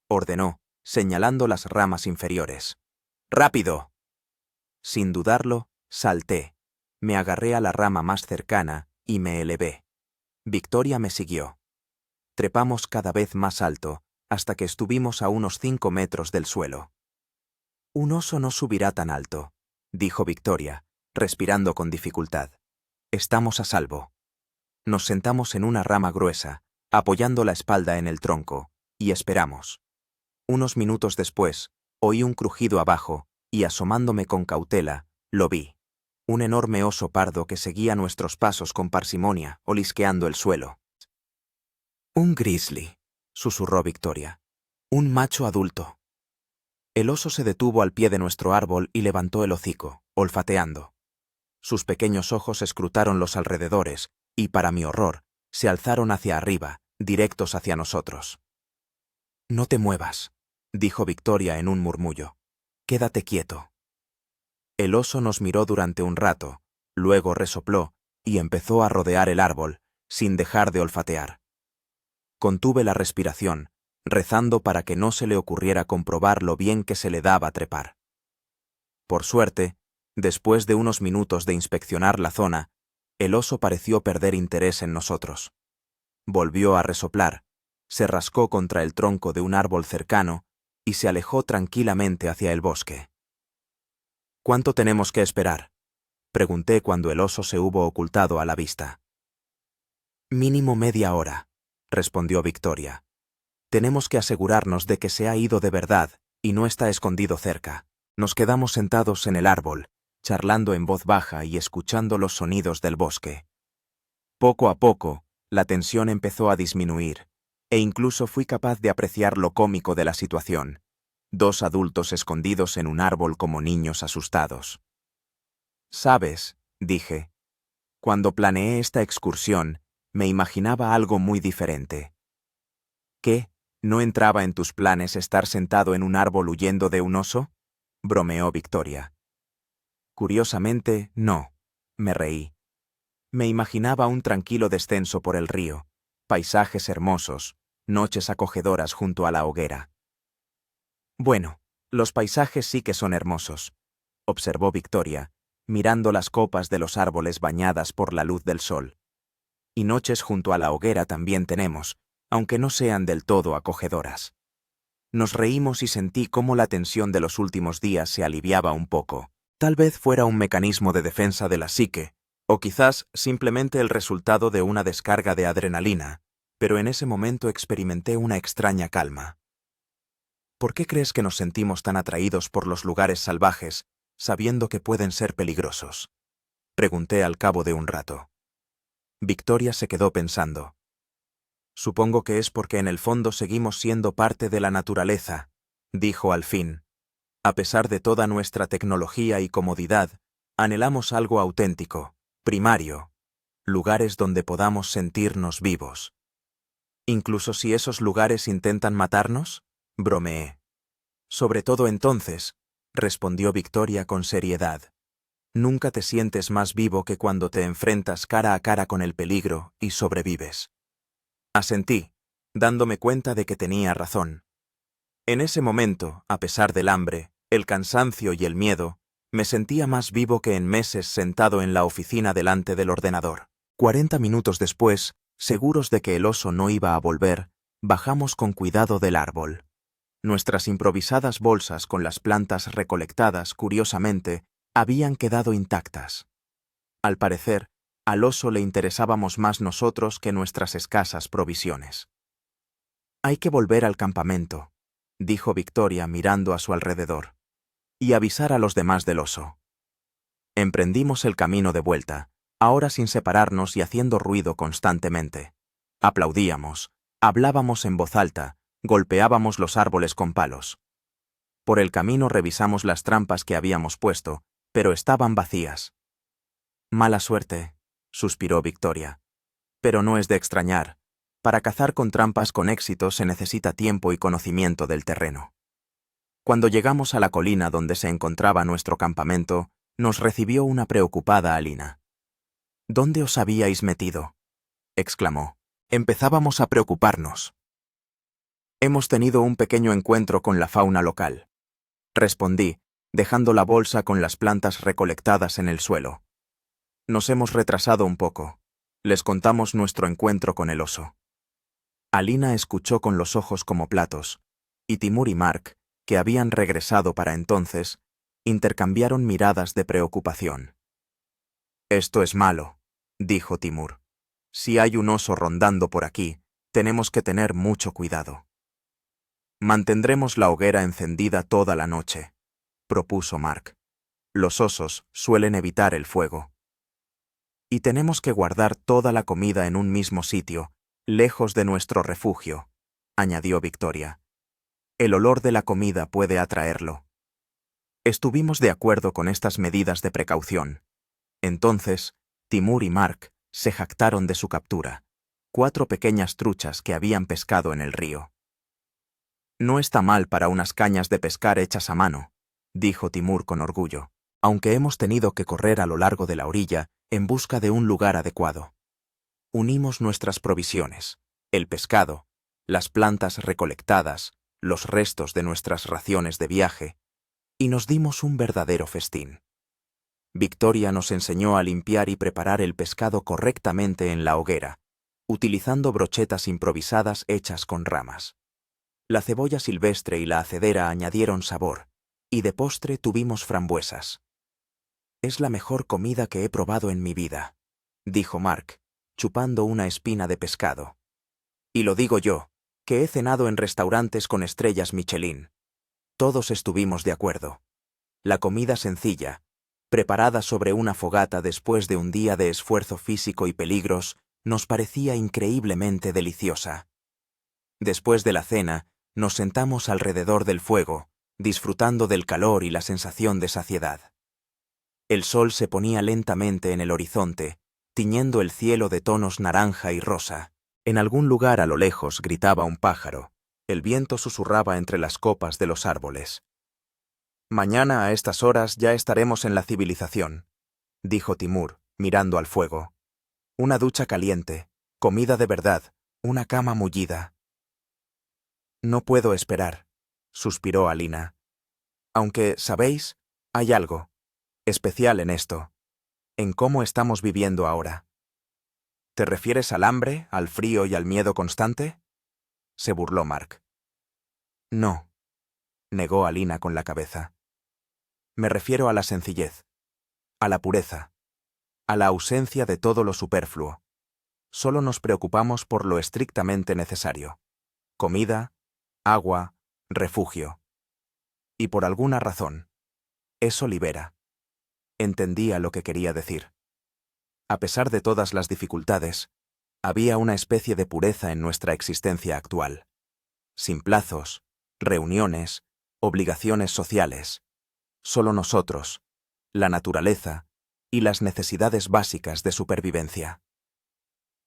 ordenó, señalando las ramas inferiores. «¡Rápido!». Sin dudarlo, salté, me agarré a la rama más cercana y me elevé. Victoria me siguió. Trepamos cada vez más alto, hasta que estuvimos a unos 5 metros del suelo. «Un oso no subirá tan alto», dijo Victoria, respirando con dificultad. «Estamos a salvo». Nos sentamos en una rama gruesa, apoyando la espalda en el tronco, y esperamos. Unos minutos después, oí un crujido abajo, y asomándome con cautela, lo vi. Un enorme oso pardo que seguía nuestros pasos con parsimonia, olisqueando el suelo. «Un grizzly», susurró Victoria. «Un macho adulto». El oso se detuvo al pie de nuestro árbol y levantó el hocico, olfateando. Sus pequeños ojos escrutaron los alrededores y, para mi horror, se alzaron hacia arriba, directos hacia nosotros. «No te muevas», dijo Victoria en un murmullo. «Quédate quieto». El oso nos miró durante un rato, luego resopló y empezó a rodear el árbol, sin dejar de olfatear. Contuve la respiración, rezando para que no se le ocurriera comprobar lo bien que se le daba trepar. Por suerte, después de unos minutos de inspeccionar la zona, el oso pareció perder interés en nosotros. Volvió a resoplar, se rascó contra el tronco de un árbol cercano y se alejó tranquilamente hacia el bosque. «¿Cuánto tenemos que esperar?», pregunté cuando el oso se hubo ocultado a la vista. «Mínimo media hora», respondió Victoria. «Tenemos que asegurarnos de que se ha ido de verdad y no está escondido cerca». Nos quedamos sentados en el árbol, charlando en voz baja y escuchando los sonidos del bosque. Poco a poco, la tensión empezó a disminuir, e incluso fui capaz de apreciar lo cómico de la situación. 2 adultos escondidos en un árbol como niños asustados. «¿Sabes?», dije, «cuando planeé esta excursión, me imaginaba algo muy diferente». «¿Qué?», ¿No entraba en tus planes estar sentado en un árbol huyendo de un oso? Bromeó Victoria. Curiosamente, no. Me reí. Me imaginaba un tranquilo descenso por el río, paisajes hermosos, noches acogedoras junto a la hoguera. Bueno, los paisajes sí que son hermosos, observó Victoria, mirando las copas de los árboles bañadas por la luz del sol. Y noches junto a la hoguera también tenemos, aunque no sean del todo acogedoras. Nos reímos y sentí cómo la tensión de los últimos días se aliviaba un poco. Tal vez fuera un mecanismo de defensa de la psique, o quizás simplemente el resultado de una descarga de adrenalina, pero en ese momento experimenté una extraña calma. ¿Por qué crees que nos sentimos tan atraídos por los lugares salvajes, sabiendo que pueden ser peligrosos? Pregunté al cabo de un rato. Victoria se quedó pensando. Supongo que es porque en el fondo seguimos siendo parte de la naturaleza, dijo al fin. A pesar de toda nuestra tecnología y comodidad, anhelamos algo auténtico, primario, lugares donde podamos sentirnos vivos. ¿Incluso si esos lugares intentan matarnos? Bromeé. Sobre todo entonces, respondió Victoria con seriedad. Nunca te sientes más vivo que cuando te enfrentas cara a cara con el peligro y sobrevives. Asentí, dándome cuenta de que tenía razón. En ese momento, a pesar del hambre, el cansancio y el miedo, me sentía más vivo que en meses sentado en la oficina delante del ordenador. 40 minutos después, seguros de que el oso no iba a volver, bajamos con cuidado del árbol. Nuestras improvisadas bolsas con las plantas recolectadas, curiosamente, habían quedado intactas. Al parecer, al oso le interesábamos más nosotros que nuestras escasas provisiones. Hay que volver al campamento, dijo Victoria mirando a su alrededor, y avisar a los demás del oso. Emprendimos el camino de vuelta, ahora sin separarnos y haciendo ruido constantemente. Aplaudíamos, hablábamos en voz alta, golpeábamos los árboles con palos. Por el camino revisamos las trampas que habíamos puesto, pero estaban vacías. Mala suerte, suspiró Victoria. Pero no es de extrañar. Para cazar con trampas con éxito se necesita tiempo y conocimiento del terreno. Cuando llegamos a la colina donde se encontraba nuestro campamento, nos recibió una preocupada Alina. ¿Dónde os habíais metido?, exclamó. Empezábamos a preocuparnos. Hemos tenido un pequeño encuentro con la fauna local, respondí, dejando la bolsa con las plantas recolectadas en el suelo. Nos hemos retrasado un poco. Les contamos nuestro encuentro con el oso. Alina escuchó con los ojos como platos, y Timur y Mark, que habían regresado para entonces, intercambiaron miradas de preocupación. Esto es malo, dijo Timur. Si hay un oso rondando por aquí, tenemos que tener mucho cuidado. Mantendremos la hoguera encendida toda la noche, propuso Mark. Los osos suelen evitar el fuego. Y tenemos que guardar toda la comida en un mismo sitio, lejos de nuestro refugio, añadió Victoria. El olor de la comida puede atraerlo. Estuvimos de acuerdo con estas medidas de precaución. Entonces, Timur y Mark se jactaron de su captura, 4 pequeñas truchas que habían pescado en el río. No está mal para unas cañas de pescar hechas a mano, dijo Timur con orgullo, aunque hemos tenido que correr a lo largo de la orilla en busca de un lugar adecuado. Unimos nuestras provisiones, el pescado, las plantas recolectadas, los restos de nuestras raciones de viaje, y nos dimos un verdadero festín. Victoria nos enseñó a limpiar y preparar el pescado correctamente en la hoguera, utilizando brochetas improvisadas hechas con ramas. La cebolla silvestre y la hacedera añadieron sabor, y de postre tuvimos frambuesas. Es la mejor comida que he probado en mi vida, dijo Mark, chupando una espina de pescado. Y lo digo yo, que he cenado en restaurantes con estrellas Michelin. Todos estuvimos de acuerdo. La comida sencilla, preparada sobre una fogata después de un día de esfuerzo físico y peligros, nos parecía increíblemente deliciosa. Después de la cena, nos sentamos alrededor del fuego, disfrutando del calor y la sensación de saciedad. El sol se ponía lentamente en el horizonte, tiñendo el cielo de tonos naranja y rosa. En algún lugar a lo lejos gritaba un pájaro, El viento susurraba entre las copas de los árboles. «Mañana a estas horas ya estaremos en la civilización», dijo Timur, mirando al fuego. «Una ducha caliente, comida de verdad, una cama mullida». «No puedo esperar», suspiró Alina. «Aunque, ¿sabéis? Hay algo especial en esto, en cómo estamos viviendo ahora». «¿Te refieres al hambre, al frío y al miedo constante?», se burló Mark. «No», negó Alina con la cabeza. «Me refiero a la sencillez, a la pureza, a la ausencia de todo lo superfluo. Solo nos preocupamos por lo estrictamente necesario: comida, agua, refugio. Y por alguna razón, eso libera». Entendía lo que quería decir. A pesar de todas las dificultades, había una especie de pureza en nuestra existencia actual. Sin plazos, reuniones, obligaciones sociales. Solo nosotros, la naturaleza y las necesidades básicas de supervivencia.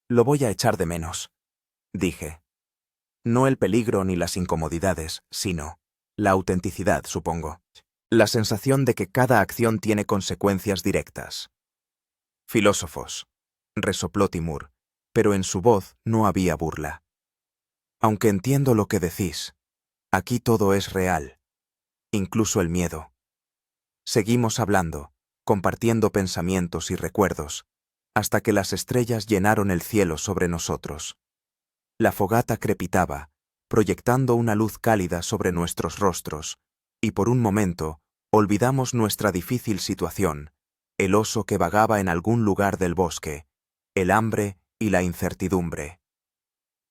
«Lo voy a echar de menos», dije. «No el peligro ni las incomodidades, sino la autenticidad, supongo. La sensación de que cada acción tiene consecuencias directas». «Filósofos», resopló Timur, pero en su voz no había burla. «Aunque entiendo lo que decís, aquí todo es real, incluso el miedo». Seguimos hablando, compartiendo pensamientos y recuerdos, hasta que las estrellas llenaron el cielo sobre nosotros. La fogata crepitaba, proyectando una luz cálida sobre nuestros rostros, y por un momento olvidamos nuestra difícil situación, el oso que vagaba en algún lugar del bosque, el hambre y la incertidumbre.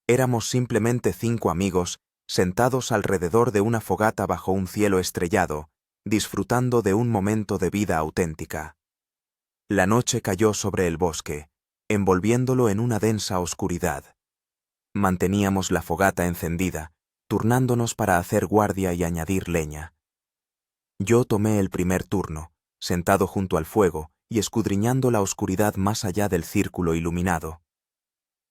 Éramos simplemente 5 amigos sentados alrededor de una fogata bajo un cielo estrellado, disfrutando de un momento de vida auténtica. La noche cayó sobre el bosque, envolviéndolo en una densa oscuridad. Manteníamos la fogata encendida, turnándonos para hacer guardia y añadir leña. Yo tomé el primer turno, sentado junto al fuego y escudriñando la oscuridad más allá del círculo iluminado.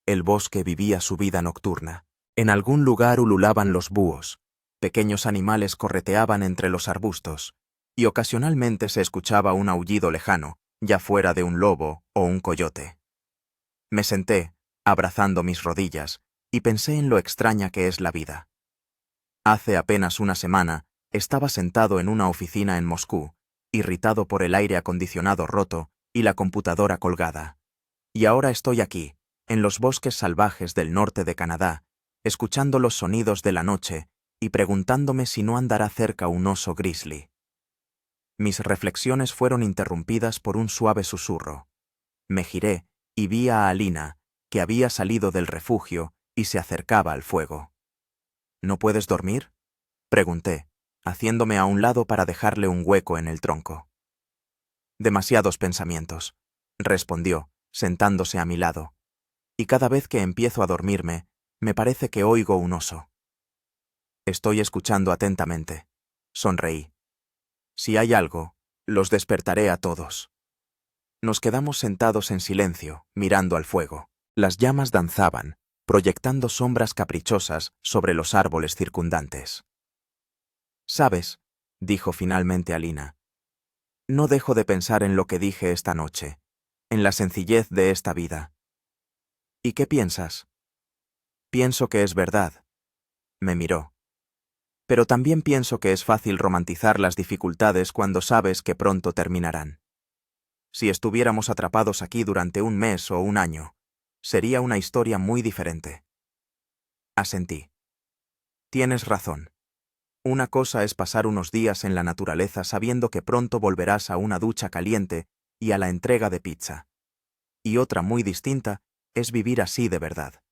El bosque vivía su vida nocturna. En algún lugar ululaban los búhos, pequeños animales correteaban entre los arbustos, y ocasionalmente se escuchaba un aullido lejano, ya fuera de un lobo o un coyote. Me senté, abrazando mis rodillas, y pensé en lo extraña que es la vida. Hace apenas una semana estaba sentado en una oficina en Moscú, irritado por el aire acondicionado roto y la computadora colgada. Y ahora estoy aquí, en los bosques salvajes del norte de Canadá, escuchando los sonidos de la noche y preguntándome si no andará cerca un oso grizzly. Mis reflexiones fueron interrumpidas por un suave susurro. Me giré y vi a Alina, que había salido del refugio y se acercaba al fuego. «¿No puedes dormir?», pregunté, haciéndome a un lado para dejarle un hueco en el tronco. «Demasiados pensamientos», respondió, sentándose a mi lado. «Y cada vez que empiezo a dormirme, me parece que oigo un oso». «Estoy escuchando atentamente», sonreí. «Si hay algo, los despertaré a todos». Nos quedamos sentados en silencio, mirando al fuego. Las llamas danzaban, proyectando sombras caprichosas sobre los árboles circundantes. «¿Sabes?», dijo finalmente Alina. «No dejo de pensar en lo que dije esta noche, en la sencillez de esta vida». «¿Y qué piensas?». «Pienso que es verdad». Me miró. «Pero también pienso que es fácil romantizar las dificultades cuando sabes que pronto terminarán. Si estuviéramos atrapados aquí durante un mes o un año, sería una historia muy diferente». Asentí. «Tienes razón. Una cosa es pasar unos días en la naturaleza sabiendo que pronto volverás a una ducha caliente y a la entrega de pizza. Y otra muy distinta es vivir así de verdad».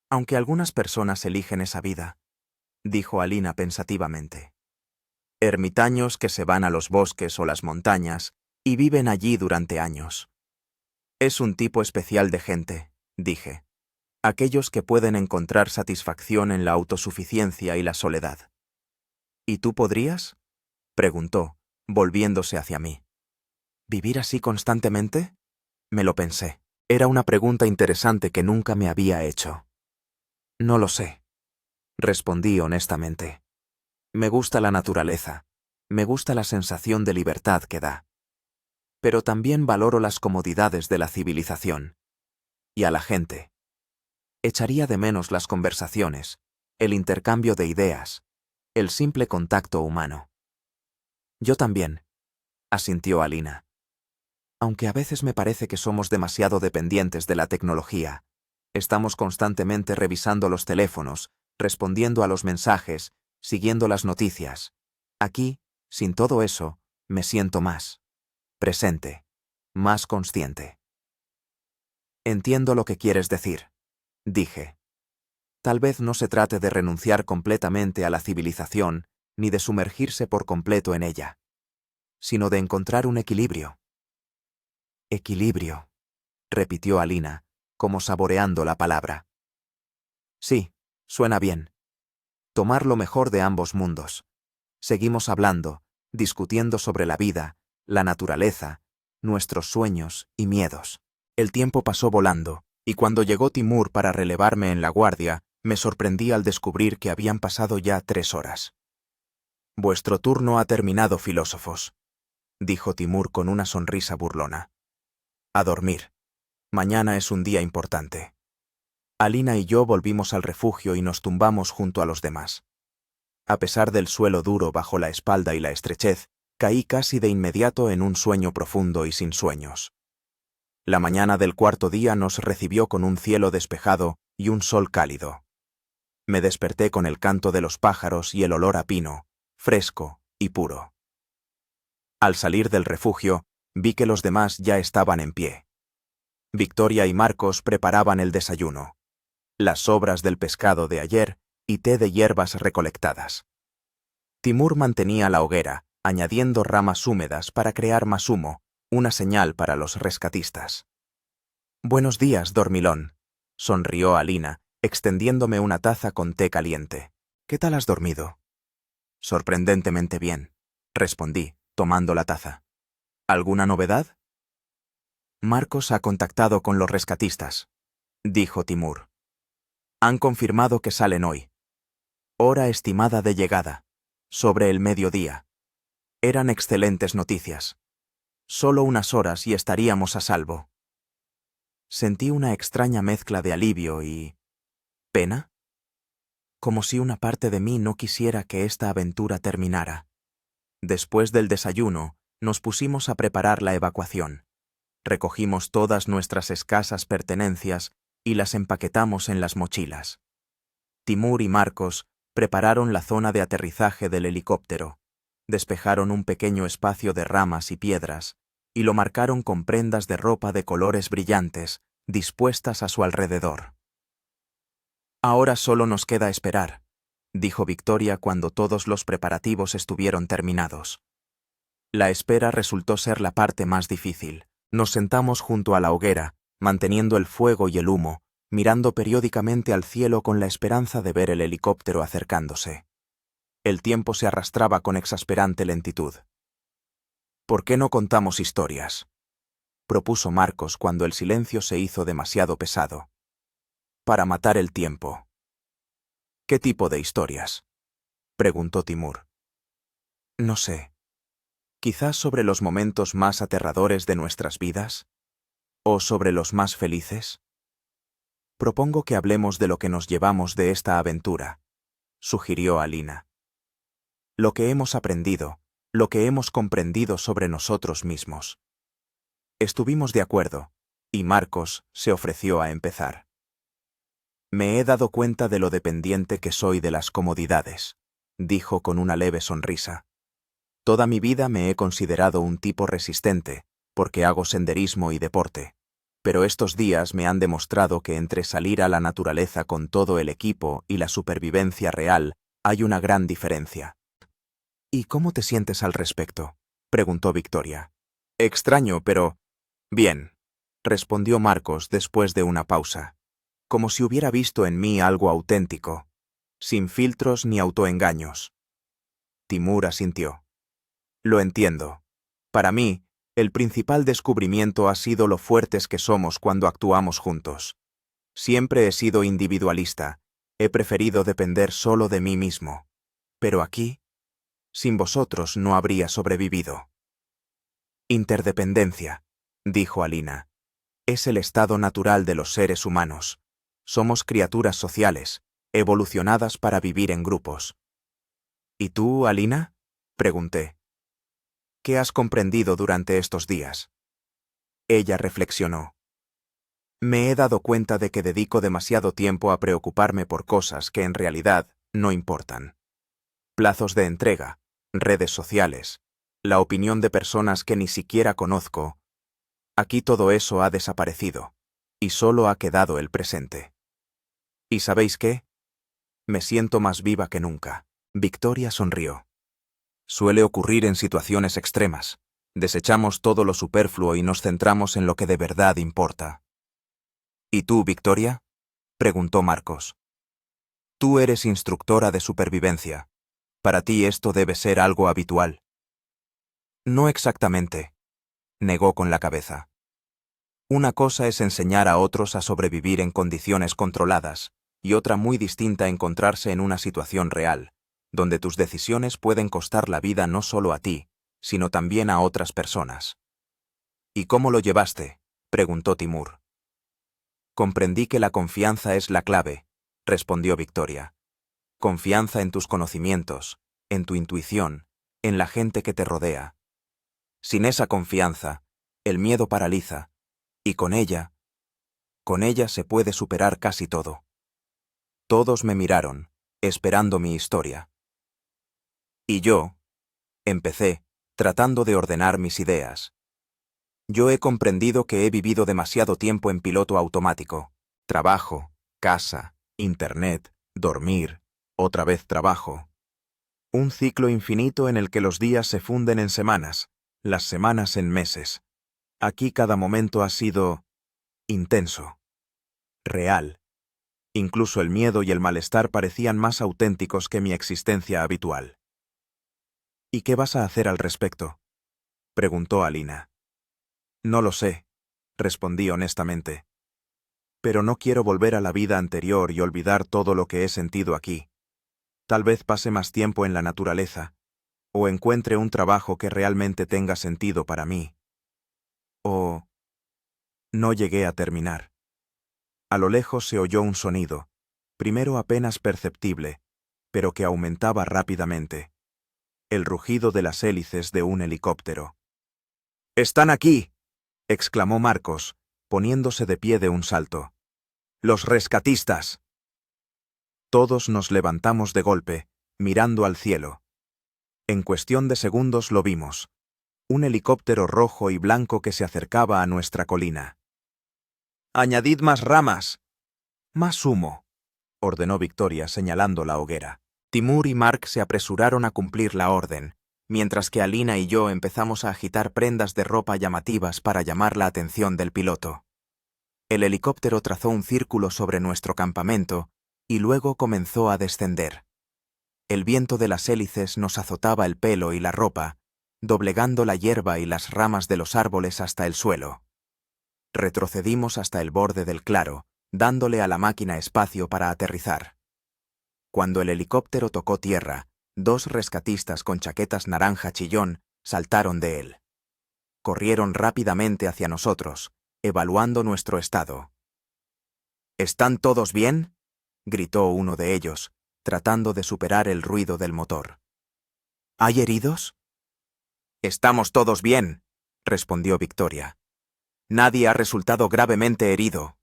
«Aunque algunas personas eligen esa vida», dijo Alina pensativamente. «Ermitaños que se van a los bosques o las montañas y viven allí durante años. Es un tipo especial de gente», dije. «Aquellos que pueden encontrar satisfacción en la autosuficiencia y la soledad». «¿Y tú podrías?», preguntó, volviéndose hacia mí. «¿Vivir así constantemente?». Me lo pensé. Era una pregunta interesante que nunca me había hecho. «No lo sé». Respondí honestamente. Me gusta la naturaleza. Me gusta la sensación de libertad que da. Pero también valoro las comodidades de la civilización. Y a la gente. Echaría de menos las conversaciones, el intercambio de ideas, el simple contacto humano. Yo también, asintió Alina. Aunque a veces me parece que somos demasiado dependientes de la tecnología. Estamos constantemente revisando los teléfonos, respondiendo a los mensajes, siguiendo las noticias. Aquí, sin todo eso, me siento más presente, más consciente. Entiendo lo que quieres decir, dije. Tal vez no se trate de renunciar completamente a la civilización, ni de sumergirse por completo en ella, sino de encontrar un equilibrio. Equilibrio, repitió Alina, como saboreando la palabra. Sí, suena bien. Tomar lo mejor de ambos mundos. Seguimos hablando, discutiendo sobre la vida, la naturaleza, nuestros sueños y miedos. El tiempo pasó volando, y cuando llegó Timur para relevarme en la guardia, me sorprendí al descubrir que habían pasado ya 3 horas. Vuestro turno ha terminado, filósofos, dijo Timur con una sonrisa burlona. A dormir. Mañana es un día importante. Alina y yo volvimos al refugio y nos tumbamos junto a los demás. A pesar del suelo duro bajo la espalda y la estrechez, caí casi de inmediato en un sueño profundo y sin sueños. La mañana del 4.º día nos recibió con un cielo despejado y un sol cálido. Me desperté con el canto de los pájaros y el olor a pino, fresco y puro. Al salir del refugio, vi que los demás ya estaban en pie. Victoria y Marcos preparaban el desayuno, las sobras del pescado de ayer y té de hierbas recolectadas. Timur mantenía la hoguera, añadiendo ramas húmedas para crear más humo, una señal para los rescatistas. Buenos días, dormilón, sonrió Alina, extendiéndome una taza con té caliente. ¿Qué tal has dormido? Sorprendentemente bien, respondí, tomando la taza. ¿Alguna novedad? Marcos ha contactado con los rescatistas, dijo Timur. Han confirmado que salen hoy. Hora estimada de llegada, sobre el mediodía. Eran excelentes noticias. Solo unas horas y estaríamos a salvo. Sentí una extraña mezcla de alivio y... ¿pena? Como si una parte de mí no quisiera que esta aventura terminara. Después del desayuno, nos pusimos a preparar la evacuación. Recogimos todas nuestras escasas pertenencias y las empaquetamos en las mochilas. Timur y Marcos prepararon la zona de aterrizaje del helicóptero, despejaron un pequeño espacio de ramas y piedras, y lo marcaron con prendas de ropa de colores brillantes, dispuestas a su alrededor. Ahora solo nos queda esperar, dijo Victoria cuando todos los preparativos estuvieron terminados. La espera resultó ser la parte más difícil. Nos sentamos junto a la hoguera, manteniendo el fuego y el humo, mirando periódicamente al cielo con la esperanza de ver el helicóptero acercándose. El tiempo se arrastraba con exasperante lentitud. ¿Por qué no contamos historias?, propuso Marcos cuando el silencio se hizo demasiado pesado. Para matar el tiempo. ¿Qué tipo de historias?, preguntó Timur. No sé. ¿Quizás sobre los momentos más aterradores de nuestras vidas? ¿O sobre los más felices? Propongo que hablemos de lo que nos llevamos de esta aventura, sugirió Alina. Lo que hemos aprendido, lo que hemos comprendido sobre nosotros mismos. Estuvimos de acuerdo, y Marcos se ofreció a empezar. Me he dado cuenta de lo dependiente que soy de las comodidades, dijo con una leve sonrisa. Toda mi vida me he considerado un tipo resistente, porque hago senderismo y deporte, pero estos días me han demostrado que entre salir a la naturaleza con todo el equipo y la supervivencia real hay una gran diferencia. ¿Y cómo te sientes al respecto?, preguntó Victoria. Extraño, pero... Bien, respondió Marcos después de una pausa, como si hubiera visto en mí algo auténtico, sin filtros ni autoengaños. Timur asintió. Lo entiendo. Para mí, el principal descubrimiento ha sido lo fuertes que somos cuando actuamos juntos. Siempre he sido individualista, He preferido depender solo de mí mismo. Pero aquí, sin vosotros no habría sobrevivido. Interdependencia, dijo Alina. Es el estado natural de los seres humanos. Somos criaturas sociales, evolucionadas para vivir en grupos. ¿Y tú, Alina? Pregunté. ¿Qué has comprendido durante estos días? Ella reflexionó. Me he dado cuenta de que dedico demasiado tiempo a preocuparme por cosas que en realidad no importan. Plazos de entrega, redes sociales, la opinión de personas que ni siquiera conozco. Aquí todo eso ha desaparecido, y solo ha quedado el presente. ¿Y sabéis qué? Me siento más viva que nunca. Victoria sonrió. Suele ocurrir en situaciones extremas. Desechamos todo lo superfluo y nos centramos en lo que de verdad importa. ¿Y tú, Victoria? Preguntó Marcos. Tú eres instructora de supervivencia. Para ti esto debe ser algo habitual. No exactamente, negó con la cabeza. Una cosa es enseñar a otros a sobrevivir en condiciones controladas, y otra muy distinta encontrarse en una situación real, donde tus decisiones pueden costar la vida no solo a ti, sino también a otras personas. ¿Y cómo lo llevaste?, preguntó Timur. Comprendí que la confianza es la clave, respondió Victoria. Confianza en tus conocimientos, en tu intuición, en la gente que te rodea. Sin esa confianza, el miedo paraliza, y con ella se puede superar casi todo. Todos me miraron, esperando mi historia. Y yo, empecé, tratando de ordenar mis ideas. Yo he comprendido que he vivido demasiado tiempo en piloto automático. Trabajo, casa, internet, dormir, otra vez trabajo. Un ciclo infinito en el que los días se funden en semanas, las semanas en meses. Aquí cada momento ha sido intenso, real. Incluso el miedo y el malestar parecían más auténticos que mi existencia habitual. ¿Y qué vas a hacer al respecto?, preguntó Alina. No lo sé, respondí honestamente. Pero no quiero volver a la vida anterior y olvidar todo lo que he sentido aquí. Tal vez pase más tiempo en la naturaleza, o encuentre un trabajo que realmente tenga sentido para mí. O... No llegué a terminar. A lo lejos se oyó un sonido, primero apenas perceptible, pero que aumentaba rápidamente. El rugido de las hélices de un helicóptero. ¡Están aquí!, exclamó Marcos, poniéndose de pie de un salto. ¡Los rescatistas! Todos nos levantamos de golpe, mirando al cielo. En cuestión de segundos lo vimos. Un helicóptero rojo y blanco que se acercaba a nuestra colina. «¡Añadid más ramas! ¡Más humo!», ordenó Victoria señalando la hoguera. Timur y Mark se apresuraron a cumplir la orden, mientras que Alina y yo empezamos a agitar prendas de ropa llamativas para llamar la atención del piloto. El helicóptero trazó un círculo sobre nuestro campamento y luego comenzó a descender. El viento de las hélices nos azotaba el pelo y la ropa, doblegando la hierba y las ramas de los árboles hasta el suelo. Retrocedimos hasta el borde del claro, dándole a la máquina espacio para aterrizar. Cuando el helicóptero tocó tierra, 2 rescatistas con chaquetas naranja chillón saltaron de él. Corrieron rápidamente hacia nosotros, evaluando nuestro estado. «¿Están todos bien?», gritó uno de ellos, tratando de superar el ruido del motor. «¿Hay heridos?». «Estamos todos bien», respondió Victoria. «Nadie ha resultado gravemente herido».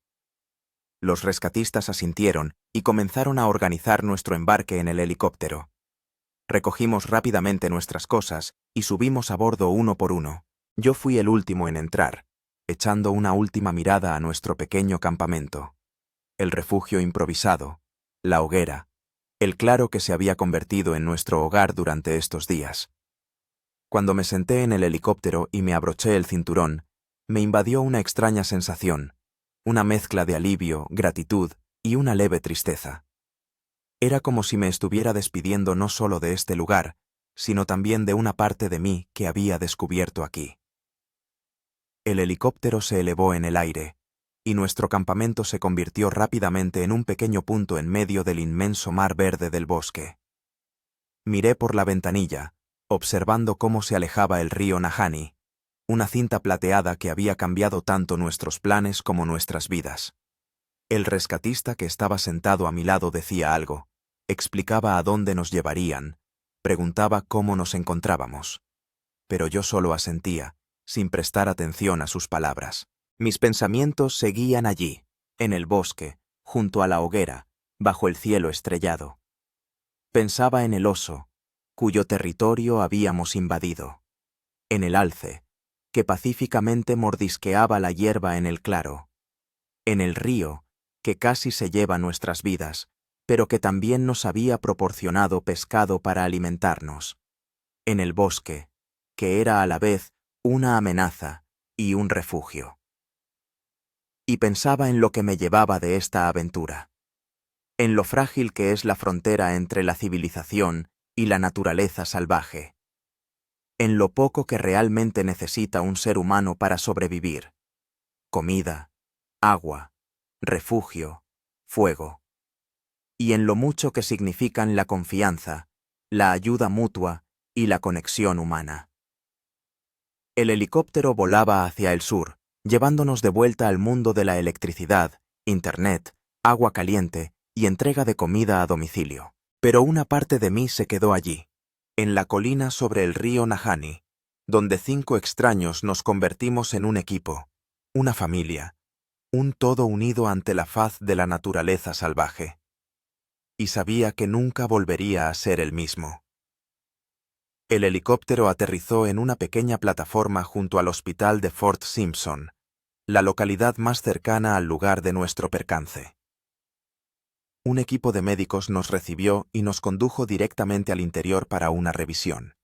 Los rescatistas asintieron y comenzaron a organizar nuestro embarque en el helicóptero. Recogimos rápidamente nuestras cosas y subimos a bordo uno por uno. Yo fui el último en entrar, echando una última mirada a nuestro pequeño campamento. El refugio improvisado, la hoguera, el claro que se había convertido en nuestro hogar durante estos días. Cuando me senté en el helicóptero y me abroché el cinturón, me invadió una extraña sensación, una mezcla de alivio, gratitud y una leve tristeza. Era como si me estuviera despidiendo no solo de este lugar, sino también de una parte de mí que había descubierto aquí. El helicóptero se elevó en el aire, y nuestro campamento se convirtió rápidamente en un pequeño punto en medio del inmenso mar verde del bosque. Miré por la ventanilla, observando cómo se alejaba el río Nahanni, una cinta plateada que había cambiado tanto nuestros planes como nuestras vidas. El rescatista que estaba sentado a mi lado decía algo, explicaba a dónde nos llevarían, preguntaba cómo nos encontrábamos. Pero yo solo asentía, sin prestar atención a sus palabras. Mis pensamientos seguían allí, en el bosque, junto a la hoguera, bajo el cielo estrellado. Pensaba en el oso, cuyo territorio habíamos invadido. En el alce, que pacíficamente mordisqueaba la hierba en el claro. En el río, que casi se lleva nuestras vidas, pero que también nos había proporcionado pescado para alimentarnos. En el bosque, que era a la vez una amenaza y un refugio. Y pensaba en lo que me llevaba de esta aventura, en lo frágil que es la frontera entre la civilización y la naturaleza salvaje, en lo poco que realmente necesita un ser humano para sobrevivir: comida, agua, refugio, fuego, y en lo mucho que significan la confianza, la ayuda mutua y la conexión humana. El helicóptero volaba hacia el sur, llevándonos de vuelta al mundo de la electricidad, internet, agua caliente y entrega de comida a domicilio. Pero una parte de mí se quedó allí, en la colina sobre el río Nahanni, donde 5 extraños nos convertimos en un equipo, una familia, un todo unido ante la faz de la naturaleza salvaje. Y sabía que nunca volvería a ser el mismo. El helicóptero aterrizó en una pequeña plataforma junto al hospital de Fort Simpson, la localidad más cercana al lugar de nuestro percance. Un equipo de médicos nos recibió y nos condujo directamente al interior para una revisión.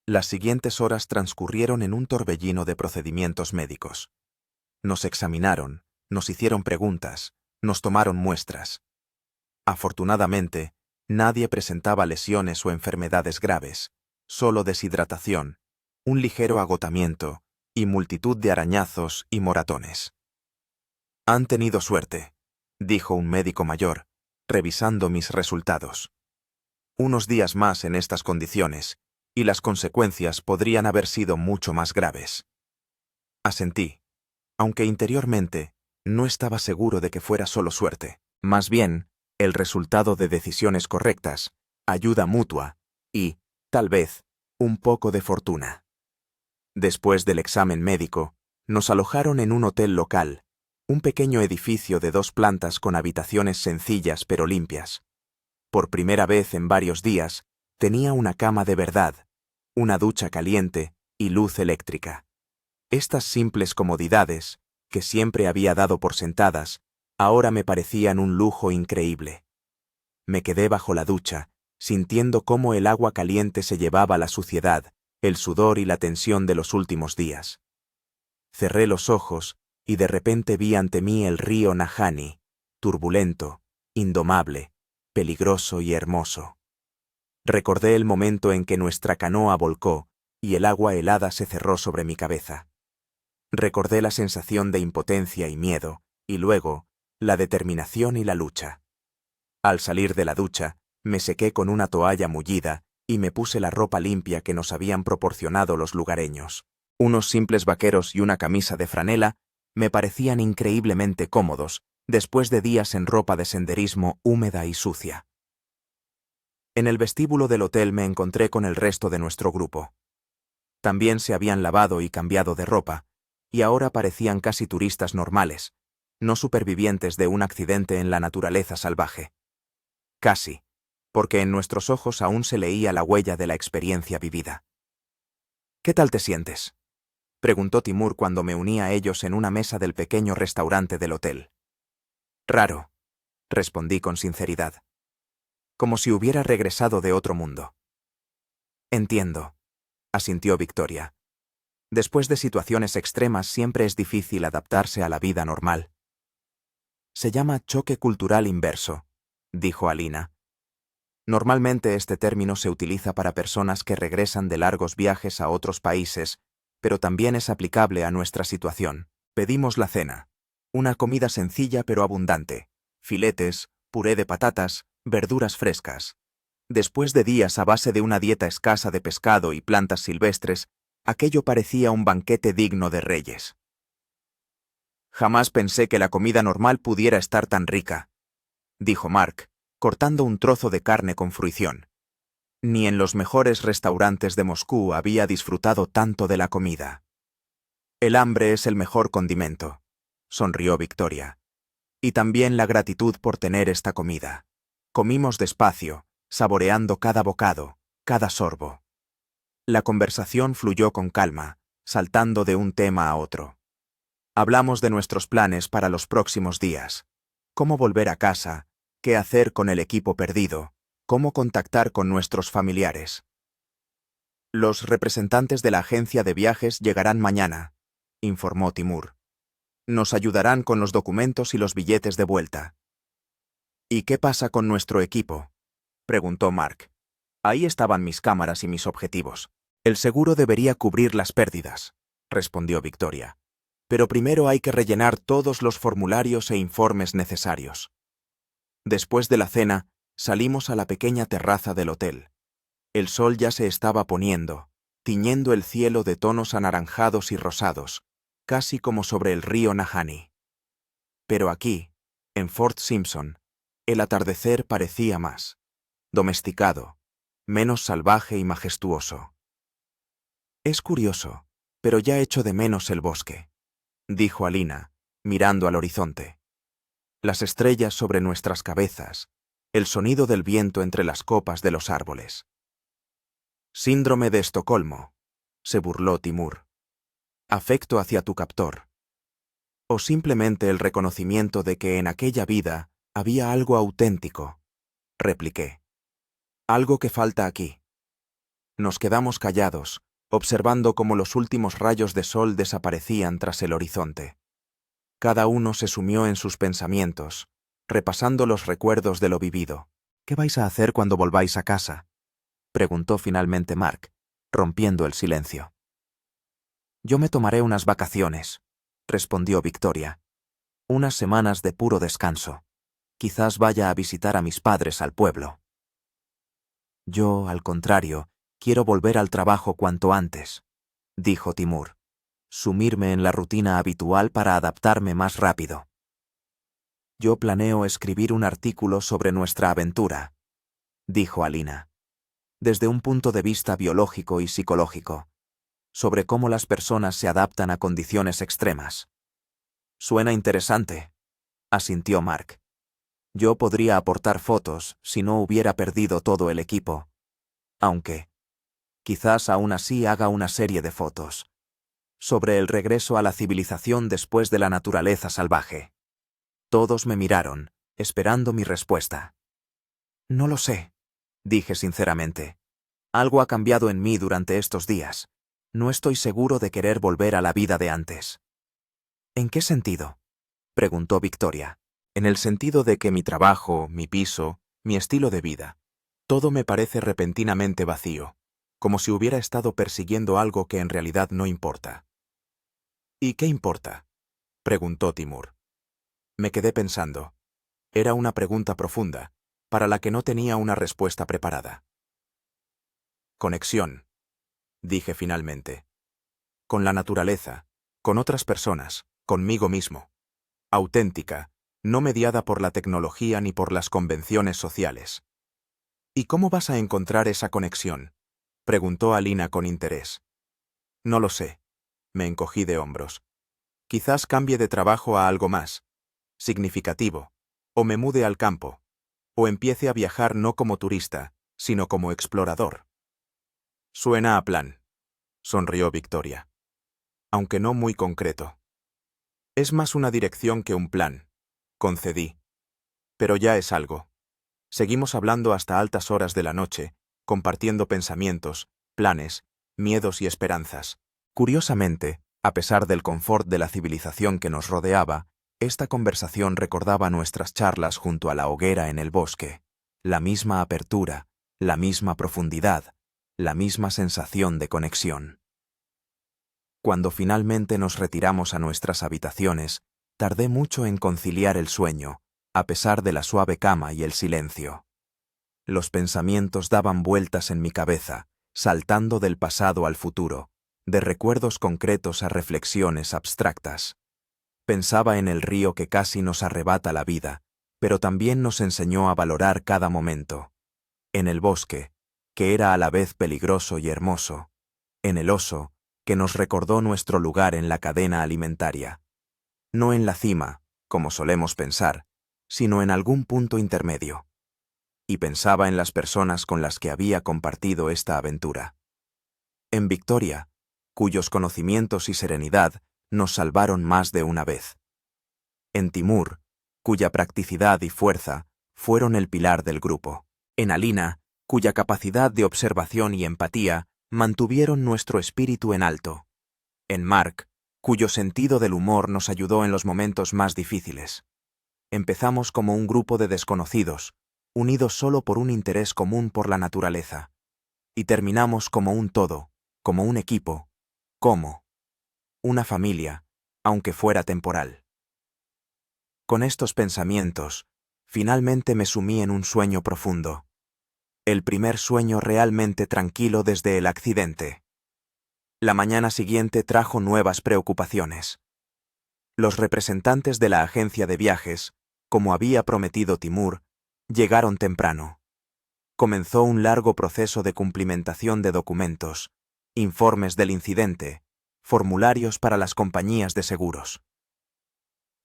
Las siguientes horas transcurrieron en un torbellino de procedimientos médicos. Nos examinaron, nos hicieron preguntas, nos tomaron muestras. Afortunadamente, nadie presentaba lesiones o enfermedades graves, solo deshidratación, un ligero agotamiento y multitud de arañazos y moratones. «Han tenido suerte», dijo un médico mayor, revisando mis resultados. «Unos días más en estas condiciones, y las consecuencias podrían haber sido mucho más graves». Asentí, aunque interiormente no estaba seguro de que fuera solo suerte. Más bien, el resultado de decisiones correctas, ayuda mutua y, tal vez, un poco de fortuna. Después del examen médico, nos alojaron en un hotel local, un pequeño edificio de 2 plantas con habitaciones sencillas pero limpias. Por primera vez en varios días, tenía una cama de verdad, una ducha caliente y luz eléctrica. Estas simples comodidades, que siempre había dado por sentadas, ahora me parecían un lujo increíble. Me quedé bajo la ducha, sintiendo cómo el agua caliente se llevaba la suciedad, el sudor y la tensión de los últimos días. Cerré los ojos y de repente vi ante mí el río Nahanni, turbulento, indomable, peligroso y hermoso. Recordé el momento en que nuestra canoa volcó y el agua helada se cerró sobre mi cabeza. Recordé la sensación de impotencia y miedo, y luego, la determinación y la lucha. Al salir de la ducha, me sequé con una toalla mullida y me puse la ropa limpia que nos habían proporcionado los lugareños. Unos simples vaqueros y una camisa de franela me parecían increíblemente cómodos, después de días en ropa de senderismo húmeda y sucia. En el vestíbulo del hotel me encontré con el resto de nuestro grupo. También se habían lavado y cambiado de ropa, y ahora parecían casi turistas normales, no supervivientes de un accidente en la naturaleza salvaje. Casi, porque en nuestros ojos aún se leía la huella de la experiencia vivida. «¿Qué tal te sientes?», preguntó Timur cuando me uní a ellos en una mesa del pequeño restaurante del hotel. «Raro», respondí con sinceridad. «Como si hubiera regresado de otro mundo». «Entiendo», asintió Victoria. «Después de situaciones extremas siempre es difícil adaptarse a la vida normal». «Se llama choque cultural inverso», dijo Alina. «Normalmente este término se utiliza para personas que regresan de largos viajes a otros países, pero también es aplicable a nuestra situación. Pedimos la cena. Una comida sencilla pero abundante. Filetes, puré de patatas, verduras frescas. Después de días a base de una dieta escasa de pescado y plantas silvestres, aquello parecía un banquete digno de reyes. Jamás pensé que la comida normal pudiera estar tan rica, dijo Mark, cortando un trozo de carne con fruición. Ni en los mejores restaurantes de Moscú había disfrutado tanto de la comida. El hambre es el mejor condimento, sonrió Victoria. Y también la gratitud por tener esta comida. Comimos despacio, saboreando cada bocado, cada sorbo. La conversación fluyó con calma, saltando de un tema a otro. Hablamos de nuestros planes para los próximos días. Cómo volver a casa, qué hacer con el equipo perdido, cómo contactar con nuestros familiares. Los representantes de la agencia de viajes llegarán mañana, informó Timur. Nos ayudarán con los documentos y los billetes de vuelta. ¿Y qué pasa con nuestro equipo?, preguntó Mark. Ahí estaban mis cámaras y mis objetivos. El seguro debería cubrir las pérdidas, respondió Victoria. Pero primero hay que rellenar todos los formularios e informes necesarios. Después de la cena, salimos a la pequeña terraza del hotel. El sol ya se estaba poniendo, tiñendo el cielo de tonos anaranjados y rosados, casi como sobre el río Nahanni. Pero aquí, en Fort Simpson, el atardecer parecía más domesticado, menos salvaje y majestuoso. Es curioso, pero ya echo de menos el bosque, dijo Alina, mirando al horizonte. Las estrellas sobre nuestras cabezas, el sonido del viento entre las copas de los árboles. Síndrome de Estocolmo, se burló Timur. Afecto hacia tu captor. O simplemente el reconocimiento de que en aquella vida había algo auténtico, repliqué. Algo que falta aquí. Nos quedamos callados, observando cómo los últimos rayos de sol desaparecían tras el horizonte. Cada uno se sumió en sus pensamientos, repasando los recuerdos de lo vivido. ¿Qué vais a hacer cuando volváis a casa?, preguntó finalmente Mark, rompiendo el silencio. Yo me tomaré unas vacaciones, respondió Victoria. Unas semanas de puro descanso. Quizás vaya a visitar a mis padres al pueblo. Yo, al contrario, quiero volver al trabajo cuanto antes, dijo Timur. Sumirme en la rutina habitual para adaptarme más rápido. Yo planeo escribir un artículo sobre nuestra aventura, dijo Alina, desde un punto de vista biológico y psicológico, sobre cómo las personas se adaptan a condiciones extremas. Suena interesante, asintió Mark. Yo podría aportar fotos si no hubiera perdido todo el equipo. Aunque, quizás aún así haga una serie de fotos sobre el regreso a la civilización después de la naturaleza salvaje. Todos me miraron, esperando mi respuesta. No lo sé, dije sinceramente. Algo ha cambiado en mí durante estos días. No estoy seguro de querer volver a la vida de antes. ¿En qué sentido?, preguntó Victoria. En el sentido de que mi trabajo, mi piso, mi estilo de vida, todo me parece repentinamente vacío, como si hubiera estado persiguiendo algo que en realidad no importa. ¿Y qué importa?, preguntó Timur. Me quedé pensando. Era una pregunta profunda, para la que no tenía una respuesta preparada. Conexión, dije finalmente. Con la naturaleza, con otras personas, conmigo mismo. Auténtica, no mediada por la tecnología ni por las convenciones sociales. ¿Y cómo vas a encontrar esa conexión?, preguntó Alina con interés. No lo sé. Me encogí de hombros. Quizás cambie de trabajo a algo más significativo, o me mude al campo, o empiece a viajar no como turista, sino como explorador. Suena a plan, sonrió Victoria. Aunque no muy concreto. Es más una dirección que un plan, concedí. Pero ya es algo. Seguimos hablando hasta altas horas de la noche, compartiendo pensamientos, planes, miedos y esperanzas. Curiosamente, a pesar del confort de la civilización que nos rodeaba, esta conversación recordaba nuestras charlas junto a la hoguera en el bosque. La misma apertura, la misma profundidad, la misma sensación de conexión. Cuando finalmente nos retiramos a nuestras habitaciones, tardé mucho en conciliar el sueño, a pesar de la suave cama y el silencio. Los pensamientos daban vueltas en mi cabeza, saltando del pasado al futuro, de recuerdos concretos a reflexiones abstractas. Pensaba en el río que casi nos arrebata la vida, pero también nos enseñó a valorar cada momento. En el bosque, que era a la vez peligroso y hermoso. En el oso, que nos recordó nuestro lugar en la cadena alimentaria. No en la cima, como solemos pensar, sino en algún punto intermedio. Y pensaba en las personas con las que había compartido esta aventura. En Victoria, cuyos conocimientos y serenidad nos salvaron más de una vez. En Timur, cuya practicidad y fuerza fueron el pilar del grupo. En Alina, cuya capacidad de observación y empatía mantuvieron nuestro espíritu en alto. En Mark, cuyo sentido del humor nos ayudó en los momentos más difíciles. Empezamos como un grupo de desconocidos, unidos solo por un interés común por la naturaleza. Y terminamos como un todo, como un equipo, como una familia, aunque fuera temporal. Con estos pensamientos, finalmente me sumí en un sueño profundo. El primer sueño realmente tranquilo desde el accidente. La mañana siguiente trajo nuevas preocupaciones. Los representantes de la agencia de viajes, como había prometido Timur, llegaron temprano. Comenzó un largo proceso de cumplimentación de documentos, informes del incidente, formularios para las compañías de seguros.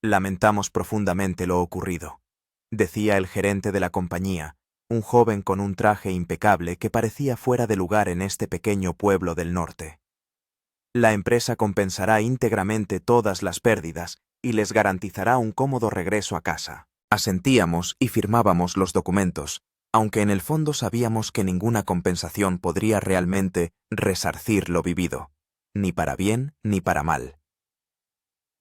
Lamentamos profundamente lo ocurrido, decía el gerente de la compañía, un joven con un traje impecable que parecía fuera de lugar en este pequeño pueblo del norte. La empresa compensará íntegramente todas las pérdidas y les garantizará un cómodo regreso a casa. Asentíamos y firmábamos los documentos, aunque en el fondo sabíamos que ninguna compensación podría realmente resarcir lo vivido, ni para bien ni para mal.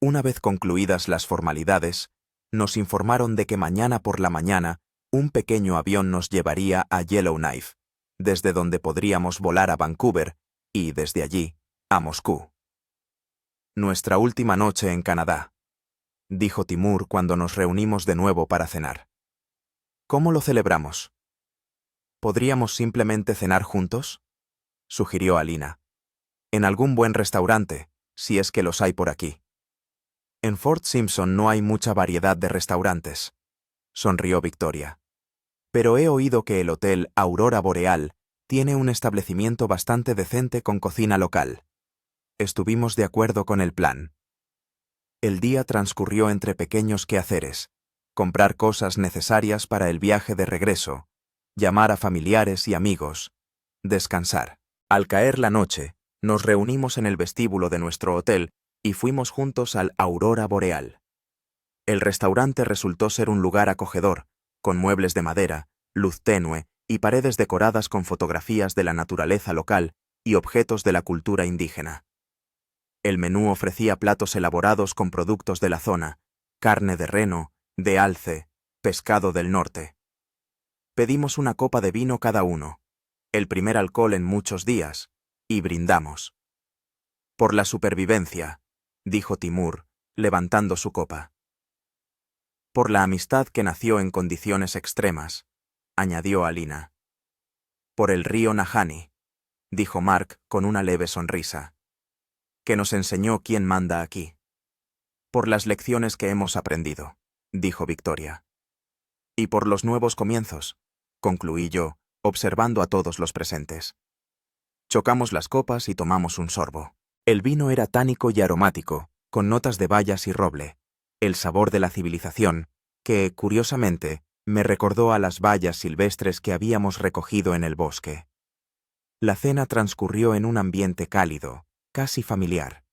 Una vez concluidas las formalidades, nos informaron de que mañana por la mañana un pequeño avión nos llevaría a Yellowknife, desde donde podríamos volar a Vancouver y, desde allí, a Moscú. Nuestra última noche en Canadá, dijo Timur cuando nos reunimos de nuevo para cenar. ¿Cómo lo celebramos? ¿Podríamos simplemente cenar juntos? Sugirió Alina. En algún buen restaurante, si es que los hay por aquí. En Fort Simpson no hay mucha variedad de restaurantes, sonrió Victoria. Pero he oído que el hotel Aurora Boreal tiene un establecimiento bastante decente con cocina local. Estuvimos de acuerdo con el plan. El día transcurrió entre pequeños quehaceres, comprar cosas necesarias para el viaje de regreso, llamar a familiares y amigos, descansar. Al caer la noche, nos reunimos en el vestíbulo de nuestro hotel y fuimos juntos al Aurora Boreal. El restaurante resultó ser un lugar acogedor, con muebles de madera, luz tenue y paredes decoradas con fotografías de la naturaleza local y objetos de la cultura indígena. El menú ofrecía platos elaborados con productos de la zona, carne de reno, de alce, pescado del norte. Pedimos una copa de vino cada uno, el primer alcohol en muchos días, y brindamos. Por la supervivencia, dijo Timur, levantando su copa. Por la amistad que nació en condiciones extremas, añadió Alina. Por el río Nahanni, dijo Mark con una leve sonrisa, que nos enseñó quién manda aquí. Por las lecciones que hemos aprendido, dijo Victoria. Y por los nuevos comienzos, concluí yo, observando a todos los presentes. Chocamos las copas y tomamos un sorbo. El vino era tánico y aromático, con notas de bayas y roble, el sabor de la civilización, que, curiosamente, me recordó a las bayas silvestres que habíamos recogido en el bosque. La cena transcurrió en un ambiente cálido, casi familiar.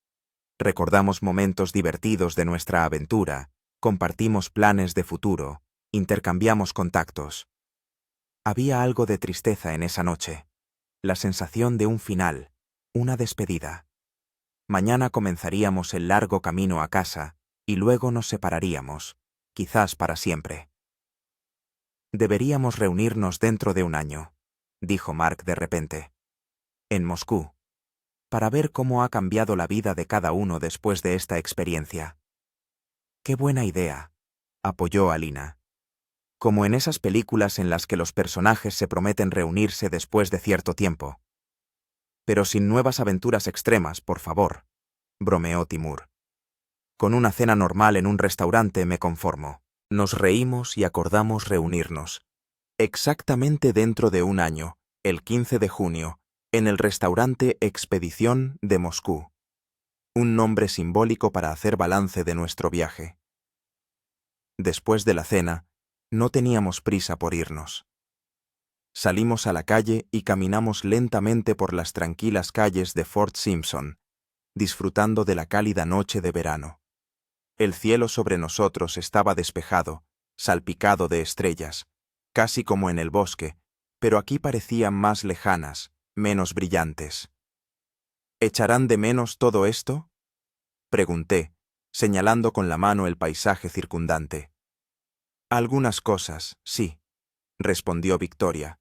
Recordamos momentos divertidos de nuestra aventura, compartimos planes de futuro, intercambiamos contactos. Había algo de tristeza en esa noche, la sensación de un final, una despedida. Mañana comenzaríamos el largo camino a casa y luego nos separaríamos, quizás para siempre. Deberíamos reunirnos dentro de un año, dijo Mark de repente, en Moscú, para ver cómo ha cambiado la vida de cada uno después de esta experiencia. ¡Qué buena idea!, apoyó Alina. Como en esas películas en las que los personajes se prometen reunirse después de cierto tiempo. Pero sin nuevas aventuras extremas, por favor, bromeó Timur. Con una cena normal en un restaurante me conformo. Nos reímos y acordamos reunirnos. Exactamente dentro de un año, el 15 de junio, en el restaurante Expedición de Moscú. Un nombre simbólico para hacer balance de nuestro viaje. Después de la cena, no teníamos prisa por irnos. Salimos a la calle y caminamos lentamente por las tranquilas calles de Fort Simpson, disfrutando de la cálida noche de verano. El cielo sobre nosotros estaba despejado, salpicado de estrellas, casi como en el bosque, pero aquí parecían más lejanas, menos brillantes. ¿Echarán de menos todo esto?, pregunté, señalando con la mano el paisaje circundante. Algunas cosas, sí, respondió Victoria.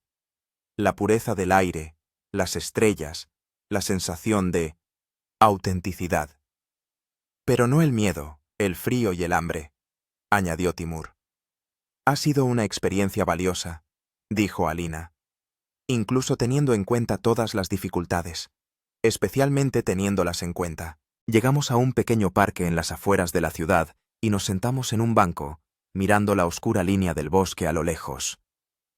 La pureza del aire, las estrellas, la sensación de autenticidad. Pero no el miedo, el frío y el hambre, añadió Timur. Ha sido una experiencia valiosa, dijo Alina, incluso teniendo en cuenta todas las dificultades, especialmente teniéndolas en cuenta. Llegamos a un pequeño parque en las afueras de la ciudad y nos sentamos en un banco, mirando la oscura línea del bosque a lo lejos.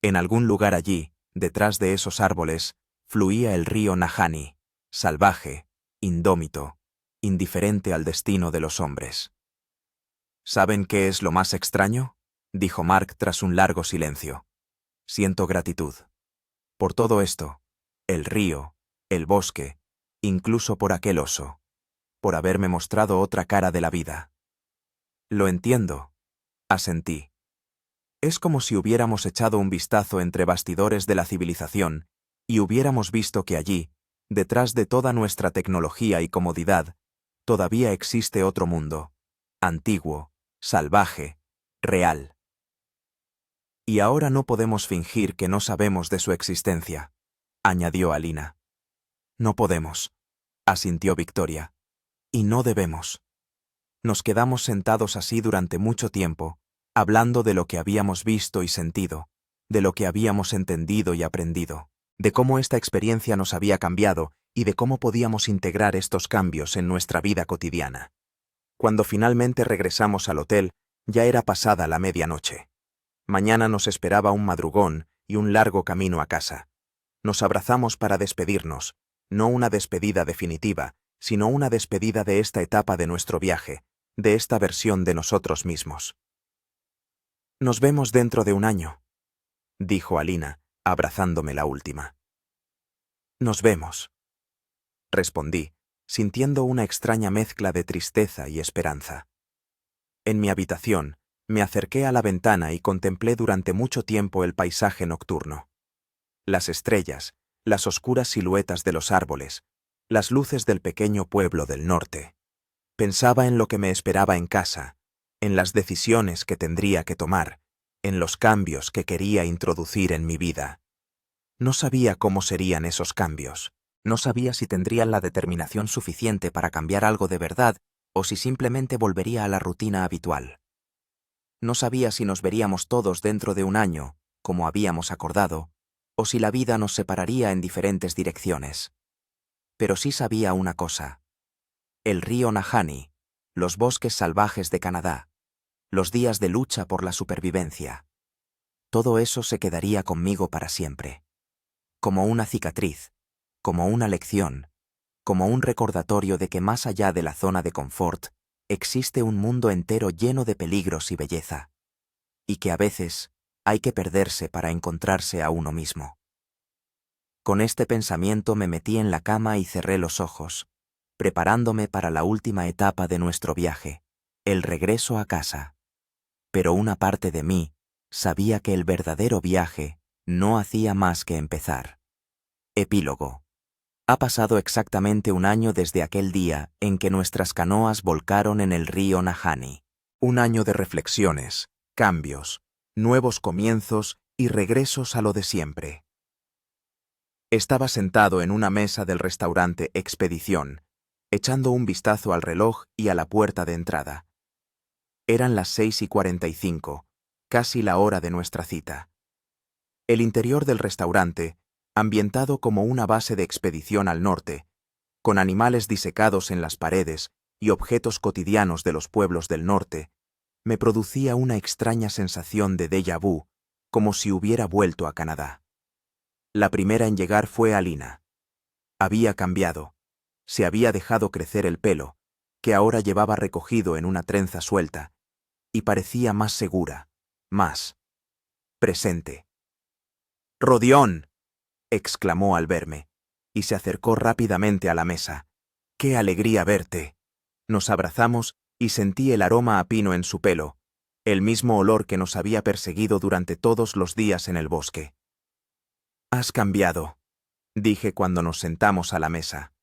En algún lugar allí, detrás de esos árboles, fluía el río Nahanni, salvaje, indómito, indiferente al destino de los hombres. ¿Saben qué es lo más extraño?, dijo Mark tras un largo silencio. Siento gratitud. Por todo esto, el río, el bosque, incluso por aquel oso, por haberme mostrado otra cara de la vida. Lo entiendo, asentí. Es como si hubiéramos echado un vistazo entre bastidores de la civilización y hubiéramos visto que allí, detrás de toda nuestra tecnología y comodidad, todavía existe otro mundo, antiguo, salvaje, real. Y ahora no podemos fingir que no sabemos de su existencia, añadió Alina. No podemos, asintió Victoria. Y no debemos. Nos quedamos sentados así durante mucho tiempo, hablando de lo que habíamos visto y sentido, de lo que habíamos entendido y aprendido, de cómo esta experiencia nos había cambiado y de cómo podíamos integrar estos cambios en nuestra vida cotidiana. Cuando finalmente regresamos al hotel, ya era pasada la medianoche. Mañana nos esperaba un madrugón y un largo camino a casa. Nos abrazamos para despedirnos, no una despedida definitiva, sino una despedida de esta etapa de nuestro viaje, de esta versión de nosotros mismos. Nos vemos dentro de un año, dijo Alina, abrazándome la última. Nos vemos, respondí, sintiendo una extraña mezcla de tristeza y esperanza. En mi habitación, me acerqué a la ventana y contemplé durante mucho tiempo el paisaje nocturno. Las estrellas, las oscuras siluetas de los árboles, las luces del pequeño pueblo del norte. Pensaba en lo que me esperaba en casa, en las decisiones que tendría que tomar, en los cambios que quería introducir en mi vida. No sabía cómo serían esos cambios. No sabía si tendrían la determinación suficiente para cambiar algo de verdad o si simplemente volvería a la rutina habitual. No sabía si nos veríamos todos dentro de un año, como habíamos acordado, o si la vida nos separaría en diferentes direcciones. Pero sí sabía una cosa. El río Nahanni, los bosques salvajes de Canadá, los días de lucha por la supervivencia. Todo eso se quedaría conmigo para siempre. Como una cicatriz, como una lección, como un recordatorio de que más allá de la zona de confort, existe un mundo entero lleno de peligros y belleza, y que a veces hay que perderse para encontrarse a uno mismo. Con este pensamiento me metí en la cama y cerré los ojos, preparándome para la última etapa de nuestro viaje, el regreso a casa. Pero una parte de mí sabía que el verdadero viaje no hacía más que empezar. Epílogo. Ha pasado exactamente un año desde aquel día en que nuestras canoas volcaron en el río Nahanni. Un año de reflexiones, cambios, nuevos comienzos y regresos a lo de siempre. Estaba sentado en una mesa del restaurante Expedición, echando un vistazo al reloj y a la puerta de entrada. Eran las 6:45, casi la hora de nuestra cita. El interior del restaurante, ambientado como una base de expedición al norte, con animales disecados en las paredes y objetos cotidianos de los pueblos del norte, me producía una extraña sensación de déjà vu, como si hubiera vuelto a Canadá. La primera en llegar fue Alina. Había cambiado. Se había dejado crecer el pelo, que ahora llevaba recogido en una trenza suelta, y parecía más segura, más presente. «¡Rodión!», exclamó al verme, y se acercó rápidamente a la mesa. «¡Qué alegría verte!». Nos abrazamos y sentí el aroma a pino en su pelo, el mismo olor que nos había perseguido durante todos los días en el bosque. «Has cambiado», dije cuando nos sentamos a la mesa.